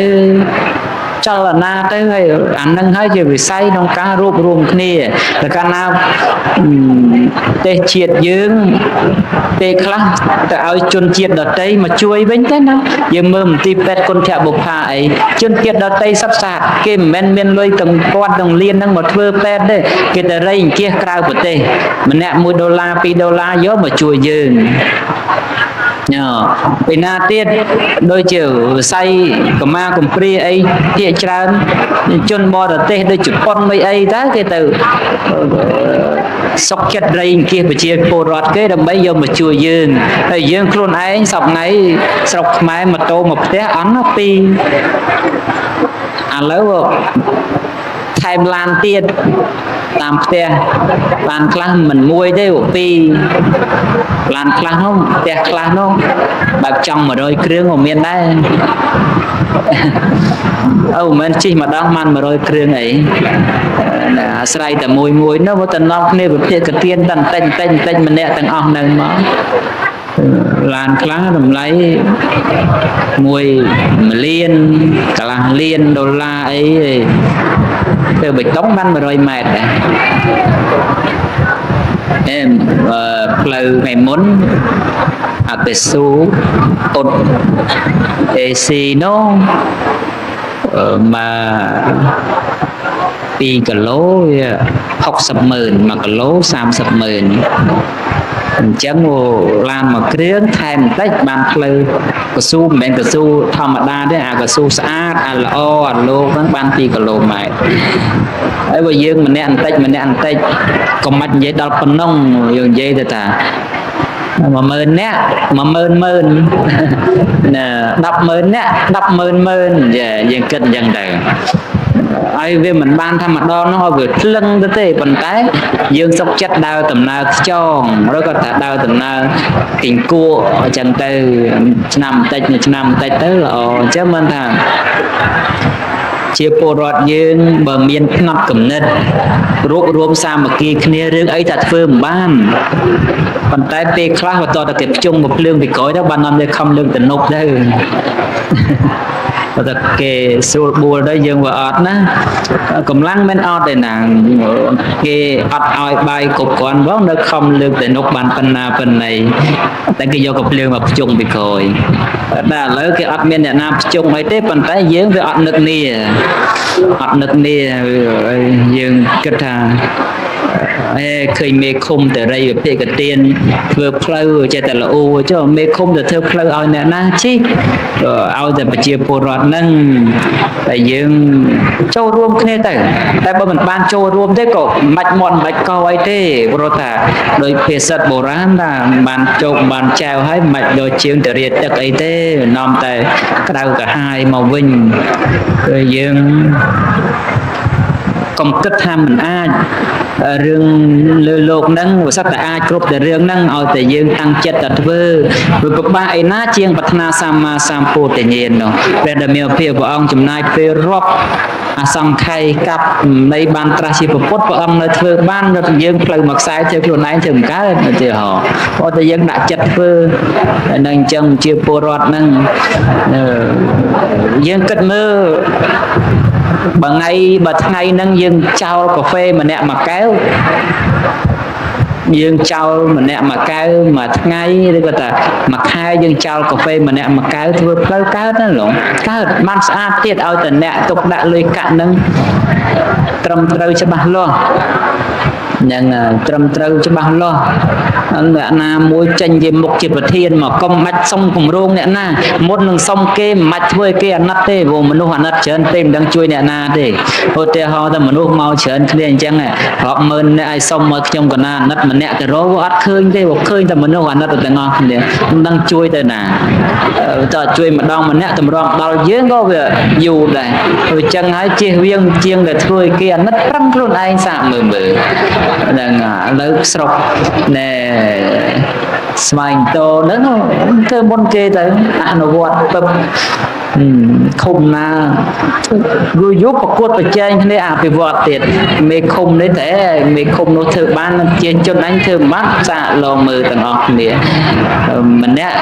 [SPEAKER 2] ចលនាទៅហើយអានឹងហើយជាវិស័យក្នុងការរួបរวมគ្នាតែកាលណាប្រទេសជាតិយើងពេលខ្លះទៅឲ្យជនជាតិដទៃមកជួយវិញទៅណាយើងមើលមន្ទីរពេទ្យគុណធបុប្ផាអីជនជាតិដទៃសັບសាគេមិនមែនមានលុយទាំងពាន់ទាំងលានហ្នឹងមកធ្វើពេទ្យទេគេទៅរៃអង្គាសក្រៅប្រទេសម្នាក់$1 $2យកមកជួយយើងពីណាទៀតដូចជាវិស័យកម្មាកំព្រាអីភាគច្រើនជនបរទេសដូចជប៉ុនមិនអីតើគេទៅសុកចិត្តរៃអង្គាសប្រជាពលរដ្ឋគេដើម្បីយកមកជួយយើងហើយយើងខ្លួនឯងសប្ថ្ងៃស្រុកខ្មែរម៉ូតូមកផ្ទះអត់ណាពីឥឡូវថែមឡានទៀតតាមផ្ទះឡានខ្លះមិនមួយទេពីរឡានខ្លះនោះផ្ទះខ្លះនោះបើចង់100គ្រឿងក៏មានដែរអូមិនជិះម្ដងបាន100គ្រឿងអីអាស្រ័យតែមួយនោះមកតំណគ្នាវិភាគទានតែបន្តិចម្នាក់ទាំងអស់នៅមកឡានខ្លះតម្លៃ1លានកន្លះលាន$អីទៅបេតុងបាន100ម៉ែត្រដែរផ្លូវថ្ងៃមុនអាកេស៊ូអ៊ុតអេស៊ីនោះមក2គីឡូវា60,000 1គីឡូ30,000អញ្ចឹងឡានមួយគ្រឿងថែមបន្តិចបានផ្លូវកស៊ូមិនមែនកស៊ូធម្មតាទេអាកស៊ូស្អាតអាល្អអាលោកហ្នឹងបាន2គីឡូម៉ែត្រហើយបើយើងម្នាក់បន្តិកុំមិននិយាយដល់ប៉ុណ្ណឹងយើងនិយាយទៅថា10000នាក់10000ណា100000នាក់100000យើងគិតអញ្ចឹងទៅហើយវាមិនបានថាម្ដងនោះឲ្យវាភ្លឹងទៅទេប៉ុន្តែយើងសុខចិត្តដើរដំណើរខ្យងឬក៏ថាដើរដំណើរគិញគួរអញ្ចឹងទៅឆ្នាំបន្តិចទៅល្អអញ្ចឹងមិនថាជាពលរដ្ឋយើងបើមានផ្នត់គំនិតរួបរวมសាមគ្គីគ្នារឿងអីថាធ្វើមិនបានប៉ុន្តែពេលខ្លះបន្តតែគេភ្ជុំមកភ្លើងពីក្រោយទៅបាននាំតែខំលើកទំនប់ទៅបើតែគេស្រួលបួលទៅយើងវាអត់ណាកម្លាំងមិនអត់ទេណាគេអត់ឲ្យបាយគ្រប់គ្រាន់ផងនៅខំលើកទំនប់បានប៉ុណ្ណាប៉ុណ្ណីតែគេយកកំភ្លើងមកភ្ជុំពីក្រោយតែឥឡូវគេអត់មានអ្នកណាភ្ជុំអីទេប៉ុន្តែយើងវាអត់នឹកនេះយើងគិតថាឃើញមេឃុំតរីវិភាគទានធ្វើផ្លូវចេះតែល្អចុះមេឃុំទៅធ្វើផ្លូវឲ្យអ្នកណាជិះឲ្យតែប្រជាពលរដ្ឋហ្នឹងតែយើងចូលរួមគ្នាទៅតែបើមិនបានចូលរួមទេក៏មិនមាត់មិនកោអីទេព្រោះថាដោយភាសាបុរាណថាបានជោគបានចែវហើយមិនដូចជាងទៅរៀបទឹកអីទេនាំតែក្តៅក្រហាយមកវិញគឺយើង កំគិតថាមិនអាចរឿងលើលោកហ្នឹងវាសត្វតែអាចគ្រប់តែរឿងហ្នឹងឲ្យតែយើងតាំងចិត្តតែធ្វើវាពិបាកឯណាជាងប្រាថ្នាសម្មាសម្ពុទ្ធញ្ញាណនោះព្រះដែលមានភាពព្រះអង្គចំណាយពេលរាប់អសង្ខ័យកាប់នៃបានត្រាស់ជាពុទ្ធព្រះអង្គនៅធ្វើបានរត់យើងផ្លូវមួយខ្សែធ្វើខ្លួនឯងធ្វើមិនកើតឧទាហរណ៍ព្រោះតែយើងដាក់ចិត្តធ្វើនឹងអញ្ចឹងជាពលរដ្ឋហ្នឹងយើងគិតមើលបើថ្ងៃហ្នឹងយើងចោលកាហ្វេម្នាក់មួយកែវយើងចោលម្នាក់មួយកែវមួយថ្ងៃឬក៏ថាមួយខែយើងចោលកាហ្វេម្នាក់មួយកែវធ្វើផ្លូវកើតណាលោកកើតបានស្អាតទៀតឲ្យតែអ្នកទុកដាក់លុយកាក់ហ្នឹងត្រឹមត្រូវច្បាស់លាស់នឹងត្រឹមត្រូវច្បាស់លាស់អ្នកណាមួយចេញជាមុខជាប្រធានមកកុំបាច់សុំគម្រោងអ្នកណាមុននឹងសុំគេមិនបាច់ធ្វើគេអាណិតទេព្រោះមនុស្សអាណិតច្រើនពេកមិនដឹងជួយអ្នកណាទេឧទាហរណ៍តែមនុស្សមកច្រើនគ្នាអញ្ចឹងរាប់ម៉ឺនអ្នកឲ្យសុំមកខ្ញុំកណាអាណិតម្នាក់ទៅរកអត់ឃើញទេព្រោះឃើញតែមនុស្សអាណិតទាំងអស់គ្នាមិនដឹងជួយទៅណាតើជួយម្ដងម្នាក់តម្រាំដល់យើងក៏វាយូរដែរព្រោះអញ្ចឹងហើយជៀសវាងជាងតែធ្វើឲ្យគេអាណិតប្រឹងខ្លួនឯងសាកមើលហ្នឹងឥឡូវស្រុកណែស្វែងតោហ្នឹងធ្វើមុនគេទៅអនុវត្តពឹបឃុំណាយប់ប្រកួតប្រជែងគ្នាអភិវឌ្ឍទៀតមេឃុំនេះតែមេឃុំនោះធ្វើបានជាជនអញធ្វើមិនបានសាកលងមើលទាំងអស់គ្នាម្នាក់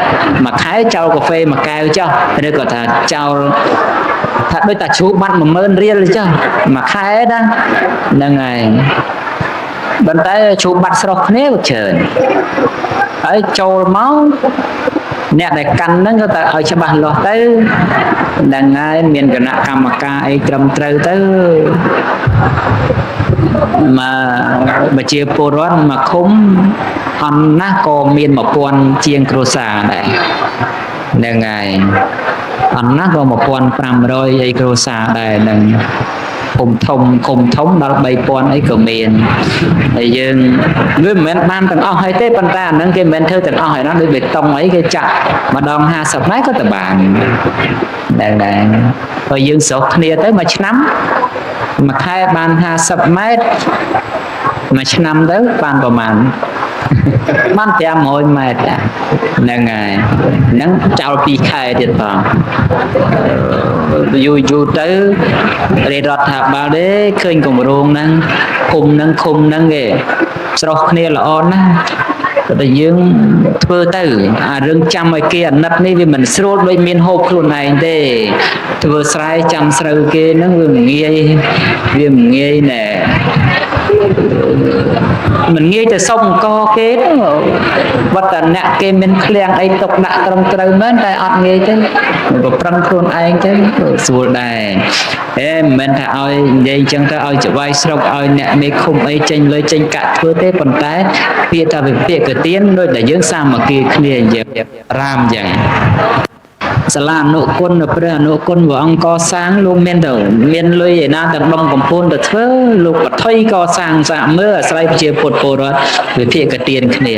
[SPEAKER 2] មួយខែចោលកាហ្វេមួយកែវចុះឬក៏ថាចោលថាដូចតាជ្រូកបាត់10000រៀលចុះមួយខែណាហ្នឹងហើយប៉ុន្តែជ្រូកបាត់ស្រុះគ្នាច្រើនហើយចូលមកអ្នកដែលកាន់ហ្នឹងក៏តែឲ្យច្បាស់លាស់ទៅហ្នឹងហើយមានគណៈកម្មការអីត្រឹមត្រូវទៅមកជាពលរដ្ឋមកឃុំអន់ណាស់ក៏មាន1000ជាងគ្រួសារដែរហ្នឹងហើយអន់ណាស់ក៏1500អីគ្រួសារដែរហ្នឹងឃុំធំដល់3000អីក៏មានហើយយើងវាមិនមែនបានទាំងអស់ហើយទេប៉ុន្តែអាហ្នឹងគេមិនមែនធ្វើទាំងអស់ហើយណាដូចបេតុងអីគេចាក់ម្ដង50ម៉ែត្រក៏ទៅបានដែរបើយើងស្រោះគ្នាទៅមួយឆ្នាំមួយខែបាន50ម៉ែត្រមួយឆ្នាំទៅបានប្រហែលបាន500ម៉ែត្រហ្នឹងហើយហ្នឹងចោល2ខែទៀតផងយូរទៅរាជរដ្ឋាភិបាលទេឃើញគម្រោងហ្នឹងឃុំហ្នឹងគេស្រោះគ្នាល្អណាស់តែយើងធ្វើទៅអារឿងចាំឲ្យគេអាណិតនេះវាមិនស្រួលដូចមានហូបខ្លួនឯងទេធ្វើស្រែចាំស្រូវគេហ្នឹងវាមិនងាយណែមិនងាយទៅសុំអង្គគេទេវត្តអ្នកគេមានឃ្លាំងអីទុកដាក់ត្រឹមត្រូវមែនតែអត់ងាយទេប្រឹងខ្លួនឯងទៅស្រួលដែរមិនមែនថាឲ្យនិយាយអញ្ចឹងទៅឲ្យចវាយស្រុកឲ្យអ្នកមេឃុំអីចេញលុយចេញកាក់ធ្វើទេប៉ុន្តែពាក្យថាវិភាគទានដូចតែយើងសាមគ្គីគ្នាអញ្ចឹងរាមអញ្ចឹងសាលាអនុគុណព្រះអនុគុណព្រះអង្គកសាងលោកមានលុយឯណាទាំងដុំកំពូនទៅធ្វើលោកបថុយកសាងសាកមើលអាស្រ័យជាពុទ្ធពលរដ្ឋវិភាគទានគ្នា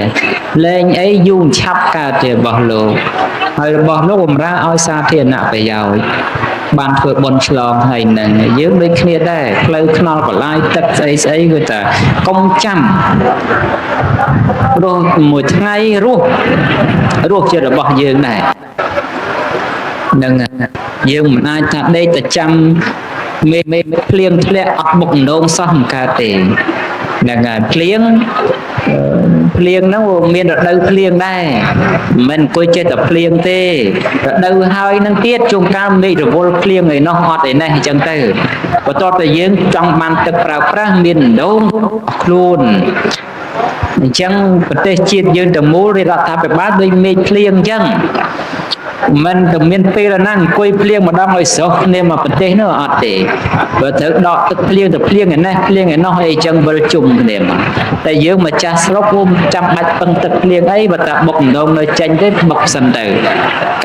[SPEAKER 2] លែងអីយូរឆាប់កើតទេរបស់លោកហើយរបស់លោកបម្រើឲ្យសាធារណប្រយោជន៍បានធ្វើបុណ្យឆ្លងហើយនឹងយើងដូចគ្នាដែរផ្លូវថ្នល់បន្លាយទឹកស្អីគឺថាកុំចាំព្រោះមួយថ្ងៃរស់ជារបស់យើងដែរនឹងយើងមិនអាចថាដេកតែចាំមេភ្លៀងធ្លាក់អត់បុកម្ដងសោះមិនកើតទេហ្នឹងហើយភ្លៀងហ្នឹងមានរដូវភ្លៀងដែរមិនអង្គុយចេះតែភ្លៀងទេរដូវហើយនឹងទៀតជួនកាលមេឃរវល់ភ្លៀងឯនោះអត់ឯនេះអញ្ចឹងទៅបន្ទាប់តែយើងចង់បានទឹកប្រើប្រាស់មានដងខ្លួនអញ្ចឹងប្រទេសជាតិយើងទាំងមូលរដ្ឋាភិបាលដូចមេឃភ្លៀងអញ្ចឹងមិនទៅមានពេលណាអង្គុយភ្លៀងម្ដងឲ្យស្រស់គ្នាមកប្រទេសនោះអត់ទេបើត្រូវដកទឹកភ្លៀងទៅភ្លៀងឯនេះភ្លៀងឯនោះអីចឹងវិលជុំគ្នាមកតែយើងមកចាស់ស្រុកពុំចាំបាច់ពឹងទឹកភ្លៀងអីបើតែបុកម្ដងនៅចេញទេបុកសិនទៅ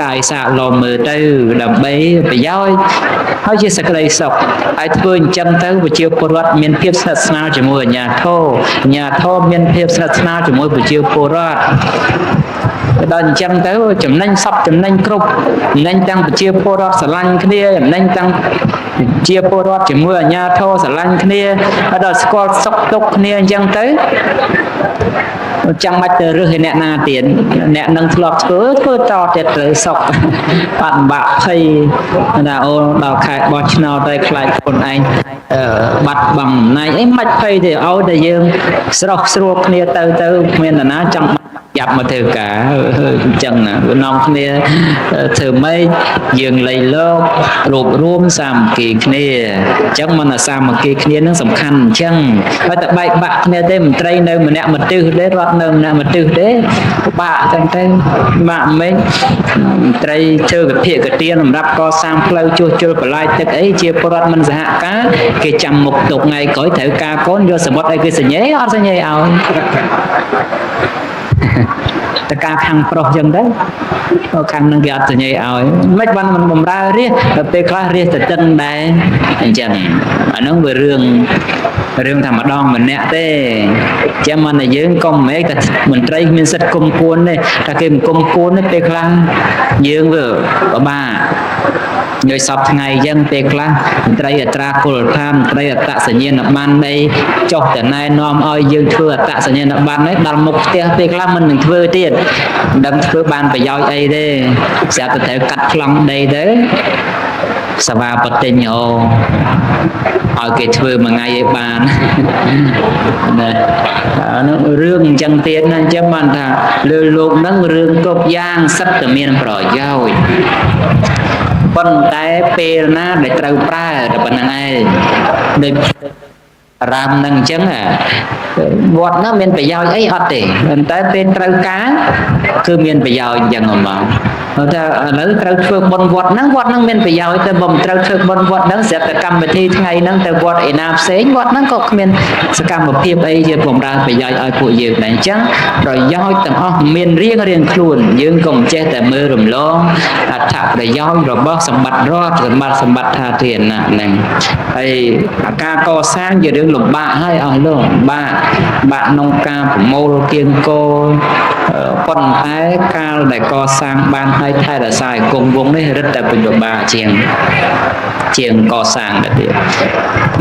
[SPEAKER 2] កាយសាកលមើលទៅដើម្បីប្រយោជន៍ហើយជាសក្តីសុខហើយធ្វើអញ្ចឹងទៅប្រជាពលរដ្ឋមានភាពស្និទ្ធស្នាលជាមួយអាជ្ញាធរមានភាពស្និទ្ធស្នាលជាមួយប្រជាពលរដ្ឋ ដល់អញ្ចឹងទៅចំណេញសពចំណេញគ្រប់ចំណេញទាំងប្រជាពលរដ្ឋស្រឡាញ់គ្នាចំណេញទាំងជាពលរដ្ឋជាមួយអាជ្ញាធរស្រឡាញ់គ្នាដល់ស្គាល់សុខទុក្ខគ្នាអញ្ចឹងទៅចាំបាច់ទៅរើសឯអ្នកណាទៀតអ្នកនឹងធ្លាប់ធ្វើតទៀតត្រូវសុខបាត់បាក់ភ័យណាអូដល់ខែបោះឆ្នោតទៅខ្លាចខ្លួនឯងបាត់បង់អំណាចអីមិនភ័យទេឲ្យតែយើងស្រស់ស្រួលគ្នាទៅគ្មាននរណាចង់ចាប់មកធ្វើការអញ្ចឹងណានាំគ្នាធ្វើម៉េចយើងលៃលោករួបរួមសាមគ្គីគ្នាអញ្ចឹងមិនសាមគ្គីគ្នានឹងសំខាន់អញ្ចឹងបើតែបែកបាក់គ្នាទេមន្ត្រីនៅម្នាក់មកទិសទេរដ្ឋនៅម្នាក់មកទិសទេពិបាកអញ្ចឹងទៅបាក់មិនមន្ត្រីធ្វើវិភាគទានសម្រាប់កសាងផ្លូវជួសជុលបន្លាយទឹកអីជាពលរដ្ឋមិនសហការគេចាំមុខទុកថ្ងៃក្រោយត្រូវការកូនយកសមុទ្រអីគេសញ្ញេអត់សញ្ញេឲ្យតើការខាងប្រុសចឹងទៅខាងនឹងគេអត់សញ្ញេឲ្យមិនបានមិនបំរើរាជដល់ពេលខ្លះរាជទៅតឹងដែរអញ្ចឹងអានោះវារឿងតែម្ដងម្នាក់ទេចាំមិនតែយើងកុំហ្មេតែមន្ត្រីមានសិទ្ធិគុំគួនទេតែគេមិនគុំគួនទេពេលខ្លះយើងវាពិបាកញយសពថ្ងៃអញ្ចឹងពេលខ្លះមន្ត្រីអត្រាគុលធម៌មន្ត្រីអត្តសញ្ញាណប័ណ្ណដីចុះតែណែនាំឲ្យយើងធ្វើអត្តសញ្ញាណប័ណ្ណនេះដល់មុខផ្ទះពេលខ្លះមិននឹងធ្វើទៀតមិនដឹងធ្វើបានប្រយោជន៍អីទេស្រាប់តែត្រូវកាត់ប្លង់ដីទៅសវាបតិញោឲ្យគេធ្វើមួយថ្ងៃឲ្យបានណាអានោះរឿងអញ្ចឹងទៀតណាអញ្ចឹងបានថាលើលោកហ្នឹងរឿងគ្រប់យ៉ាងសិតតែមានប្រយោជន៍ប៉ុន្តែពេលណាដែលត្រូវប្រើតែប៉ុណ្្នឹងឯងដូចអារាមនឹងអញ្ចឹងវត្តនោះមានប្រយោជន៍អីអត់ទេប៉ុន្តែពេលត្រូវការគឺមានប្រយោជន៍អញ្ចឹងហ្មងតែឥឡូវត្រូវធ្វើបុណ្យវត្តហ្នឹងមានប្រយោជន៍តែបើមិនត្រូវធ្វើបុណ្យវត្តហ្នឹងស្រាប់តែកម្មវិធីថ្ងៃហ្នឹងទៅវត្តឯណាផ្សេងវត្តហ្នឹងក៏គ្មានសកម្មភាពអីជាបម្រើប្រយោជន៍ឲ្យពួកយើងដែរអញ្ចឹងប្រយោជន៍ទាំងអស់មានរៀងខ្លួនយើងកុំចេះតែមើលរំលងអត្ថប្រយោជន៍របស់សម្បត្តិរដ្ឋសម្បត្តិថាធារណៈហ្នឹងហើយការកសាងជារឿងលំបាកហើយអស់លោកបាក់ក្នុងការប្រមូលគៀងគោប៉ុន្តែកាលដែលកសាងបានហើយថែរក្សាឲ្យគង់វង្សនេះរឹតតែពិបាកជាងកសាងទៅទៀត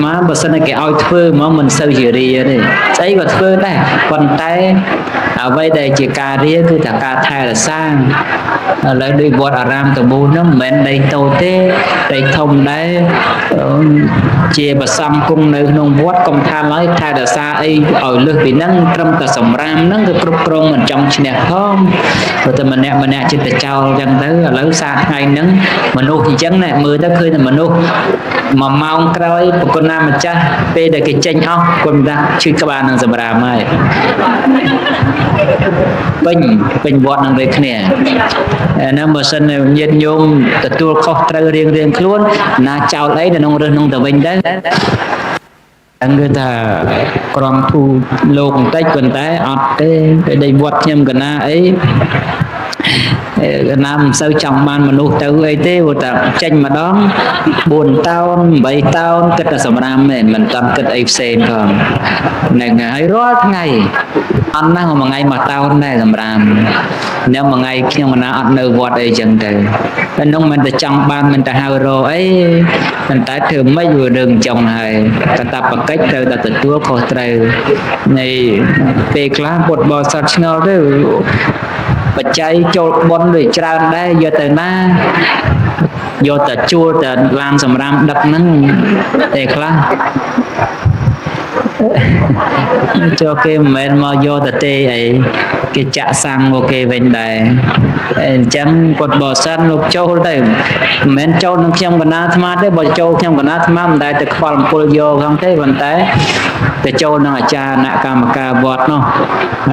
[SPEAKER 2] មកបើសិនតែគេឲ្យធ្វើមកមិនសូវជារាទេស្អីក៏ធ្វើដែរប៉ុន្តែអ្វីដែលជាការរាគឺតែការថែរក្សាឥឡូវដូចវត្តអារាមតបូនហ្នឹងមិនមែនដីតូចទេដីធំដែរជាប្រសំគង់នៅក្នុងវត្តកុំថាឡើយថែរក្សាអីឲ្យលើសពីហ្នឹងត្រឹមតែសម្រាមហ្នឹងគឺគ្រប់គ្រងមិនចង់ឈ្នះផងព្រោះតែម្នាក់ចិត្តចោលអញ្ចឹងទៅឥឡូវសារថ្ងៃហ្នឹងមនុស្សអញ្ចឹងណែមើលទៅឃើញតែមនុស្ស1ម៉ោងក្រោយប្រគុណណាម្ចាស់ពេលដែលគេចេញអស់គុណថាឈឺក្បាលនឹងសម្រាមហើយពេញវត្តនឹងដូចគ្នាហ្នឹងបើសិនញាតិញោមទទួលខុសត្រូវរៀងខ្លួនណាចោលអីនៅក្នុងរឹសក្នុងទៅវិញទៅហ្នឹងគឺថាក្រំធូលោកបន្តិចប៉ុន្តែអត់ទេពេលដេកវត្តខ្ញុំកណាអីណាមិនសូវចង់បានមនុស្សទៅអីទេព្រោះតែចេញម្ដង4តោន8តោនគិតតែសម្រាមទេមិនតាន់គិតអីផ្សេងផងហ្នឹងហើយរាល់ថ្ងៃអត់ណាស់មួយថ្ងៃ1តោនដែរសម្រាមនៅមួយថ្ងៃខ្ញុំកណាអត់នៅវត្តអីចឹងទៅហ្នឹងមិនតែចង់បានមិនតែហៅរកអីប៉ុន្តែធ្វើម៉េចវារឿងចង់ហើយកាតព្វកិច្ចត្រូវតែទទួលខុសត្រូវនៃពេលខ្លះពុទ្ធបរិស័ទឆ្ងល់ទៅបច្ច័យចូលបុណ្យដូចច្រើនដែរយកទៅណាយកតែជួលតែឡានសម្រាមដឹកហ្នឹងតែខ្លះចូលគេមិនមែនមកយកទៅទេអីគេចាក់សាំងមកគេវិញដែរអញ្ចឹងពុទ្ធបរិស័ទលោកចូលទៅមិនមែនចូលនឹងខ្ញុំកណាអាត្មាទេបើចូលខ្ញុំកណាអាត្មាមិនដែលទៅខ្វល់អំពុលយកផងទេប៉ុន្តែទៅចូលនឹងអាចារ្យគណៈកម្មការវត្តនោះ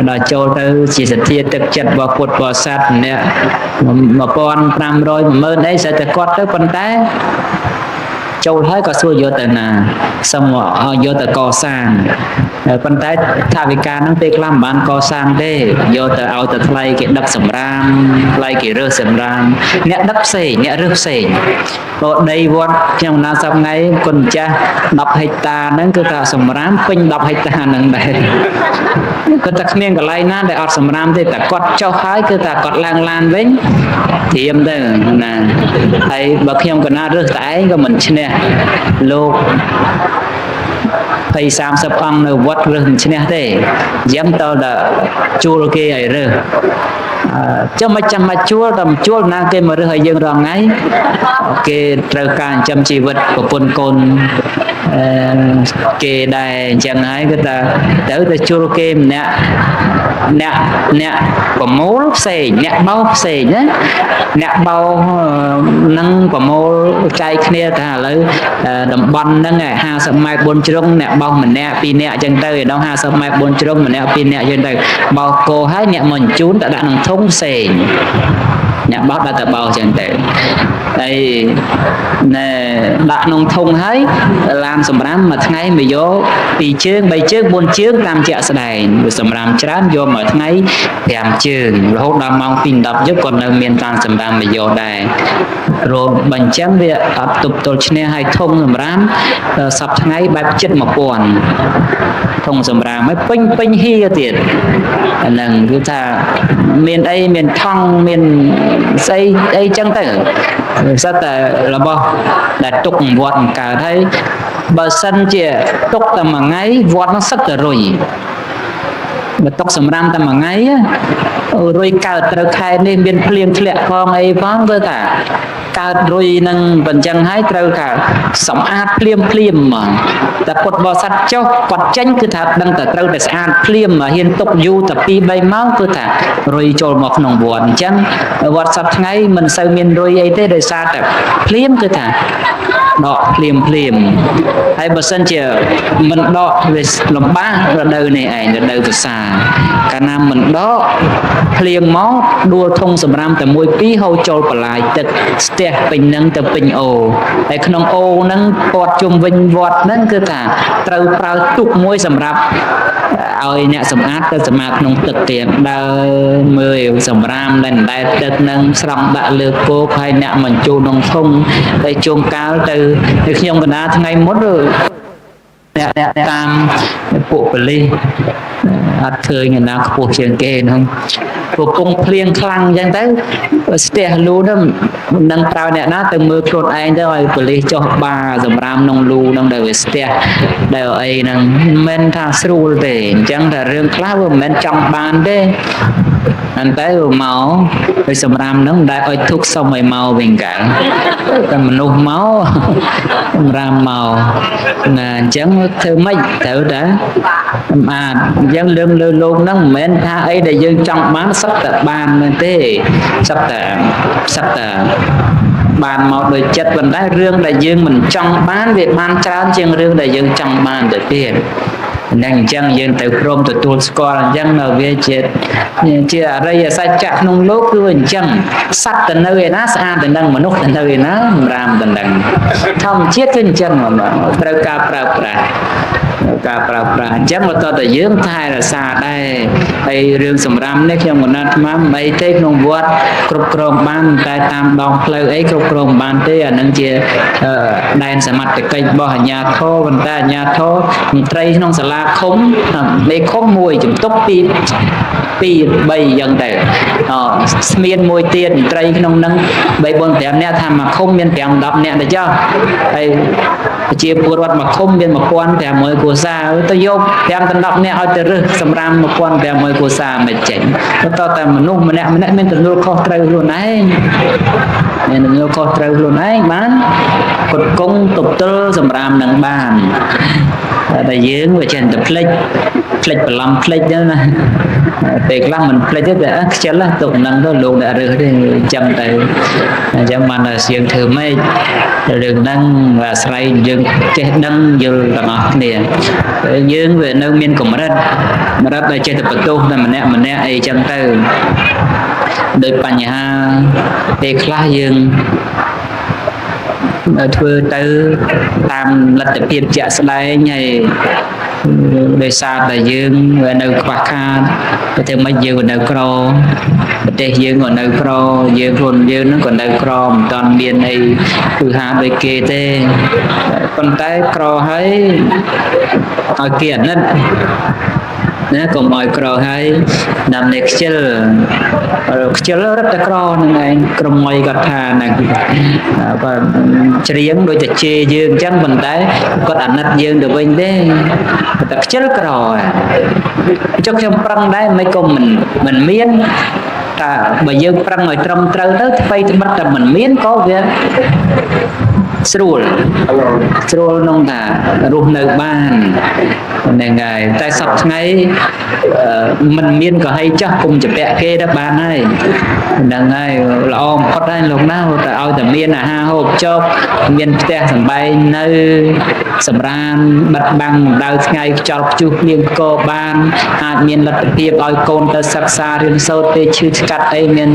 [SPEAKER 2] ដល់ចូលទៅជាសទ្ធាទឹកចិត្តរបស់ពុទ្ធបរិស័ទម្នាក់1500 10000អីស្អីតែគាត់ទៅប៉ុន្តែ ចូលហើយក៏សួរយកទៅណាសុំឲ្យយកទៅកសាងប៉ុន្តែថាវិការហ្នឹងពេលខ្លះមិនបានកសាងទេយកទៅឲ្យទៅថ្លៃគេដឹកសម្រាមថ្លៃគេរើសសម្រាមអ្នកដឹកផ្សេងអ្នករើសផ្សេងបើដីវត្តខ្ញុំណាសប្ងៃគុណចាស់10ហិកតាហ្នឹងគឺថាសម្រាមពេញ10ហិកតាហ្នឹងដែរគាត់តែគ្មានកន្លែងណាដែលអត់សម្រាមទេតែគាត់ចុះហើយគឺថាគាត់ឡើងឡានវិញធៀមទៅណាហើយបើខ្ញុំកណារើសតែឯងក៏មិនឈ្នះលោក20-30 អង្គនៅវត្តរើសមិនឈ្នះទេអញ្ចឹងតើជួលគេឲ្យរើសចាំមិនចាំមកជួលណាគេមករើសឲ្យយើងរាល់ថ្ងៃគេត្រូវការចិញ្ចឹមជីវិតប្រពន្ធកូនគេដែរអញ្ចឹងហើយគឺថាទៅជួលគេម្នាក់អ្នកប្រមូលផ្សេងអ្នកបោផ្សេងណាអ្នកបោនឹងប្រមូលចែកគ្នាថាឥឡូវតំបន់ហ្នឹង50ម៉ែត្រ4ជ្រុងអ្នកបោម្នាក់2នាក់អញ្ចឹងទៅឯដល់50ម៉ែត្រ4ជ្រុងម្នាក់2នាក់អញ្ចឹងទៅបោគោហើយអ្នកមកជូនទៅដាក់ក្នុងធុងផ្សេងអ្នកបោដាក់ទៅបោអញ្ចឹងទៅហើយណែដាក់ក្នុងធុងហើយឡានសម្រាមមួយថ្ងៃមកយក2ជើង3ជើង4ជើងតាមជាក់ស្ដែងវាសម្រាមច្រើនយកមួយថ្ងៃ5ជើងរហូតដល់ម៉ោង2:10យប់ក៏នៅមានតាមសម្រាមមកយកដែររោបញ្ចាំវាអត់ទប់ទល់ឈ្នះឲ្យធុងសម្រាមសប្តាហ៍ថ្ងៃបែបចិត្ត1000ធុងសម្រាមហើយពេញហៀទៀតអាហ្នឹងគឺថាមានអីមានថង់មានស្អីអីចឹងទៅសិតតែរបស់ដែលទុកវត្តកើតហើយបើសិនជាទុកតែមួយថ្ងៃវត្តនោះសឹកតែរុយបើទុកសម្រាមតែមួយថ្ងៃរុយកើតត្រូវខែនេះមានភ្លៀងធ្លាក់ផងអីផងគឺថាកើតរុយនឹងបញ្ចឹងហើយត្រូវថាសម្អាតភ្លាមហ្មងតែពុតបរិស័ទចុះគាត់ចេញគឺថាដឹងតែត្រូវតែស្អាតភ្លាមហ៊ានទុកយូរតែ2-3ម៉ោងគឺថារុយចូលមកក្នុងវត្តអញ្ចឹងវត្តសប្តាហ៍ថ្ងៃមិនសូវមានរុយអីទេដោយសារតែភ្លាមគឺថាដកភ្លាមហើយបើសិនជាមិនដកវាលំបាករដូវនេះឯងរដូវវស្សាកាលណាមិនដកភ្លៀងមកដួលធុងសម្រាមតែ1 2ហូរចូលបន្លាយទឹកស្ទះពេញនឹងទៅពេញអូហើយក្នុងអូហ្នឹងព័ទ្ធជុំវិញវត្តហ្នឹងគឺថាត្រូវប្រើទូកមួយសម្រាប់ឲ្យអ្នកសម្អាតទៅសម្អាតក្នុងទឹកទៀតដើរមើលសម្រាមដែលទឹកហ្នឹងស្រង់ដាក់លើគោកហើយអ្នកបញ្ជូនក្នុងធុងហើយជួងកាលទៅខ្ញុំកណាថ្ងៃមុនអ្នកតាមពួកប៉ូលីសអត់ឃើញណាខ្ពស់ជាងគេហ្នឹងកំពុងភ្លៀងខ្លាំងអញ្ចឹងទៅស្ទះលូហ្នឹងមិនដឹងប្រើអ្នកណាទៅមើលខ្លួនឯងទៅឲ្យប៉ូលីសចុះបាសម្រាមក្នុងលូហ្នឹងដែលវាស្ទះដែលអីហ្នឹងមិនមែនថាស្រួលទេអញ្ចឹងតែរឿងខ្លះវាមិនមែនចង់បានទេអន្តែមកឲ្យសម្រាមហ្នឹងមិនដែលឲ្យទុកសុំឲ្យមកវិញកាលតែមនុស្សមកសម្រាមមកណាអញ្ចឹងធ្វើម៉េចត្រូវតែបាទអញ្ចឹងរឿងលើលោកហ្នឹងមិនមែនថាអីដែលយើងចង់បានសឹកតែបានទេសឹកតែបានមកដោយចិត្តប៉ុន្តែរឿងដែលយើងមិនចង់បានវាបានច្រើនជាងរឿងដែលយើងចង់បានទៅទៀតហ្នឹងអញ្ចឹងយើងទៅព្រមទទួលស្គាល់អញ្ចឹងនៅវាជាអរិយសច្ចៈក្នុងលោកគឺអញ្ចឹងសត្វទៅនៅឯណាស្អាតទៅនឹងមនុស្សទៅនៅឯណាសម្រាមទៅនឹងធម្មជាតិគឺអញ្ចឹងត្រូវការប្រើប្រាស់អញ្ចឹងមកតតែយើងថែរក្សាដែរហើយរឿងសម្រាមនេះខ្ញុំកណាត់ថ្មមិនអីទេក្នុងវត្តគ្រប់គ្រងបានតែតាមដងផ្លូវអីគ្រប់គ្រងបានទេអានឹងជាដែនសមត្ថកិច្ចរបស់អាជ្ញាធរប៉ុន្តែអាជ្ញាធរមន្ត្រីក្នុងសាលាឃុំមេឃុំមួយជំទប់2 3យ៉ាងទៅស្មានមួយទៀតមន្ត្រីក្នុងនឹង3 4 5នាក់ថាមកឃុំមាន5 10នាក់ទៅចុះហើយប្រជាពលរដ្ឋមកឃុំមាន1500គ្រួសារទៅយក5 10នាក់ឲ្យទៅរើសសម្រាម1500គ្រួសារមិនចេញតើតែមនុស្សម្នាក់មានទំនួលខុសត្រូវខ្លួនឯងមានទំនួលខុសត្រូវខ្លួនឯងបានគ្រប់គង់ទប់ទល់សម្រាមនឹងបានតែយើងវាចេះតែភ្លេចបន្លំភ្លេចទៅណាពេលខ្លះមិនភ្លេចទេតែខ្ជិលទុកនឹងទៅលោកអ្នករើសទេចឹងទៅអញ្ចឹងបានតែយើងធ្វើម៉េចរឿងហ្នឹងអាស្រ័យយើងចេះដឹងយល់ទាំងអស់គ្នាយើងវានៅមានកម្រិតដែលចេះតែបន្ទោសតែម្នាក់អីចឹងទៅដោយបញ្ហាពេលខ្លះយើង ធ្វើទៅតាមលទ្ធភាពជាក់ស្ដែងហើយដោយសារតែយើងនៅខ្វះខាតទៅធ្វើម៉េចយើងក៏នៅក្រប្រទេសយើងក៏នៅក្រយើងខ្លួនយើងនឹងក៏នៅក្រមិនតាន់មានអីគឺហាដូចគេទេប៉ុន្តែក្រហើយឲ្យគេអាណិតណាកុំឲ្យក្រហើយតាមនេះខ្ជិលរត់តែក្រនឹងឯងក្រុមមីគាត់ថាណាបាទច្រៀងដូចតែជេរយើងអញ្ចឹងប៉ុន្តែគាត់អាណិតយើងទៅវិញទេតែខ្ជិលក្រចុះខ្ញុំប្រឹងដែរមិនក៏មិនមានតែបើយើងប្រឹងឲ្យត្រឹមត្រូវទៅថ្មីថ្មិតតែមិនមានក៏វាស្រួលក្នុងថារស់នៅបានហ្នឹងហើយតែសប្តាហ៍ថ្ងៃមិនមានក៏ឲ្យចាស់គុំជពាក់គេទៅបានហើយហ្នឹងហើយល្អបំផុតហើយលោកណាតែឲ្យតែមានអាហារហូបចុកមានផ្ទះសម្បែងនៅសម្រានបិទបាំងកម្ដៅថ្ងៃខ្យល់ព្យុះភ្លៀងផ្គរបានអាចមានលទ្ធភាពឲ្យកូនទៅសិក្សារៀនសូត្រពេលឈឺស្កាត់អីមាន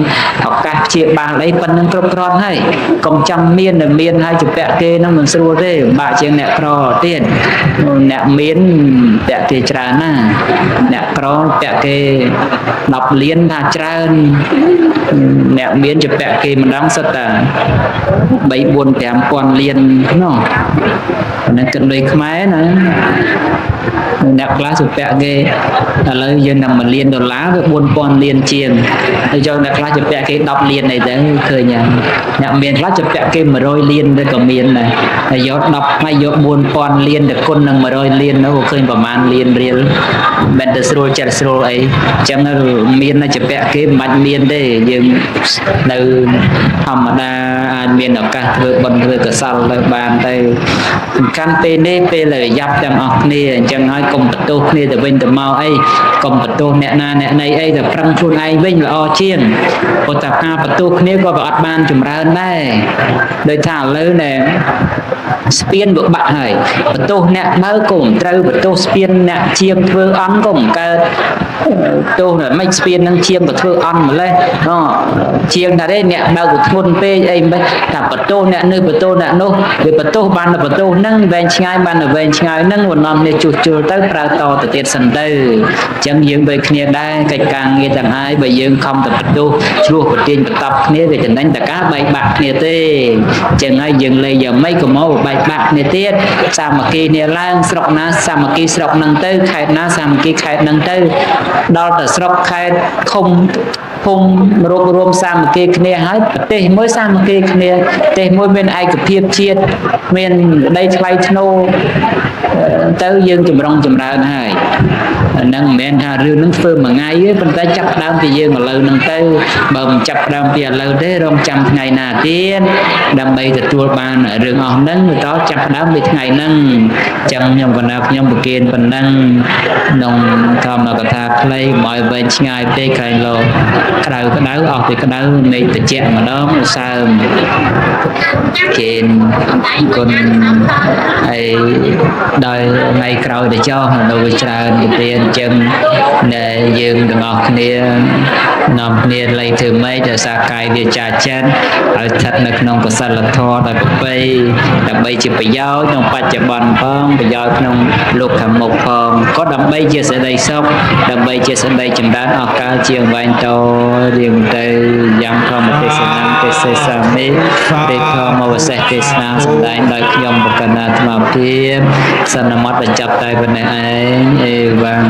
[SPEAKER 2] ឱកាសព្យាបាលអីប៉ុណ្ណឹងគ្រប់គ្រាន់ហើយកុំចាំមានហើយជពាក់គេនឹងមិនស្រួលទេបាក់ជាងអ្នកក្រទៀតអ្នកមានពាក់គេច្រើនណាស់អ្នកក្រពាក់គេ10លានថាច្រើនអ្នកមានជពាក់គេម្ដងសិតតែ3 4 5,000លាននោះហ្នឹងគិតលុយខ្មែរណាអ្នកខ្លះជពាក់គេឥឡូវយើងតែ$1 លានវា4,000លានជាងហើយយកអ្នកខ្លះជពាក់គេ10លានអីទៅឃើញអ្នកមានខ្លះជពាក់គេ100លានទៅក៏មានដែរហើយយក10ហើយយក4,000លានទៅគុណនឹង100លាននោះឃើញប្រហែលលានរៀលមិនទៅស្រួលចិត្តស្រួលអីអញ្ចឹងមានតែជពាក់គេមិនបាច់មានទេយើងនៅធម្មតាអាចមានឱកាសធ្វើបុណ្យធ្វើកុសលទៅបានទៅសំខាន់ពេលនេះពេលរយ័ព្យទាំងអស់គ្នាអញ្ចឹងហើយកុំបន្ទោសគ្នាទៅវិញទៅមកអីកុំបន្ទោសអ្នកណាអ្នកណីអីតែប្រឹងខ្លួនឯងវិញល្អជាងព្រោះតែការបន្ទោសគ្នាក៏វាអត់បានចម្រើនដែរដោយថាឥឡូវណែស្ពានវាបាក់ហើយបន្ទោសអ្នកបើក៏មិនត្រូវបន្ទោសស្ពានអ្នកជាងធ្វើអន់ក៏មិនកើតទោសមិនស្ពាននឹងជាងក៏ធ្វើអន់ម្លេះជាងថាទេអ្នកបើក៏ធ្ងន់ពេកអីមិនថាបន្ទោសអ្នកនេះបន្ទោសអ្នកនោះវាបន្ទោសបានតែបន្ទោសហ្នឹងវែងឆ្ងាយបានតែវែងឆ្ងាយហ្នឹងបំណំនេះជួសជុលទៅប្រើតទៅទៀតសិនទៅអញ្ចឹងយើងដូចគ្នាដែរកិច្ចការងារទាំងហើយបើយើងខំតែបន្ទោសឆ្លោះប្រទាញបន្ទប់គ្នាវាចំណេញតែការបែកបាក់គ្នាទេអញ្ចឹងហើយយើងលេងយ៉ាងម៉េចក៏មកបែកបាក់គ្នាទៀតសាមគ្គីគ្នាឡើងស្រុកណាសាមគ្គីស្រុកហ្នឹងទៅខេត្តណាសាមគ្គីខេត្តហ្នឹងទៅដល់តែស្រុកខេត្តឃុំភូមិរួមសាមគ្គីគ្នាហើយប្រទេសមួយសាមគ្គីគ្នាប្រទេសមួយមានឯកភាពជាតិមានដីថ្លៃថ្នូរទៅយើងចម្រុងចម្រើនហើយហ្នឹងមិនមែនថារឿងហ្នឹងធ្វើមួយថ្ងៃទេប៉ុន្តែចាប់ដើមពីយើងឥឡូវហ្នឹងទៅបើមិនចាប់ដើមពីឥឡូវទេរងចាំថ្ងៃណាទៀតដើម្បីទទួលបានរឿងអស់ហ្នឹងទៅចាប់ដើមពីថ្ងៃហ្នឹងអញ្ចឹងខ្ញុំកណ្ដាលខ្ញុំប្រគិនប៉ុណ្ណឹងក្នុងធម្មកថាខ្លីមកឲ្យវែងឆ្ងាយពេកក្រែងលោកក្តៅអស់ពីក្តៅមេឃត្រជាក់ម្ដងសើមគេគុណហើយដោយថ្ងៃក្រោយទៅចោះដល់វាច្រើនទៅទៀតអញ្ចឹងដែលយើងទាំងអស់គ្នានាំគ្នាលេងធ្វើម៉េចដោយសារកាយវាចាចិត្តហើយស្ថិតនៅក្នុងកុសលធម៌ដោយប្រពៃដើម្បីជាប្រយោជន៍ក្នុងបច្ចុប្បន្នផងប្រយោជន៍ក្នុងលោកខាងមុខផងក៏ដើម្បីជាសេចក្តីសុខដើម្បីជាសេចក្តីចម្រើនអស់កលជាងវែងតរៀងទៅយ៉ាងធម្មទេសនាទេសសាមិទេធម្មវសេះទេសនាសម្ដែងដោយខ្ញុំបកណ្ណាអាត្មាភាពសន្មតបញ្ចប់តែប៉ុណ្ណេះឯងអេវ៉ាំ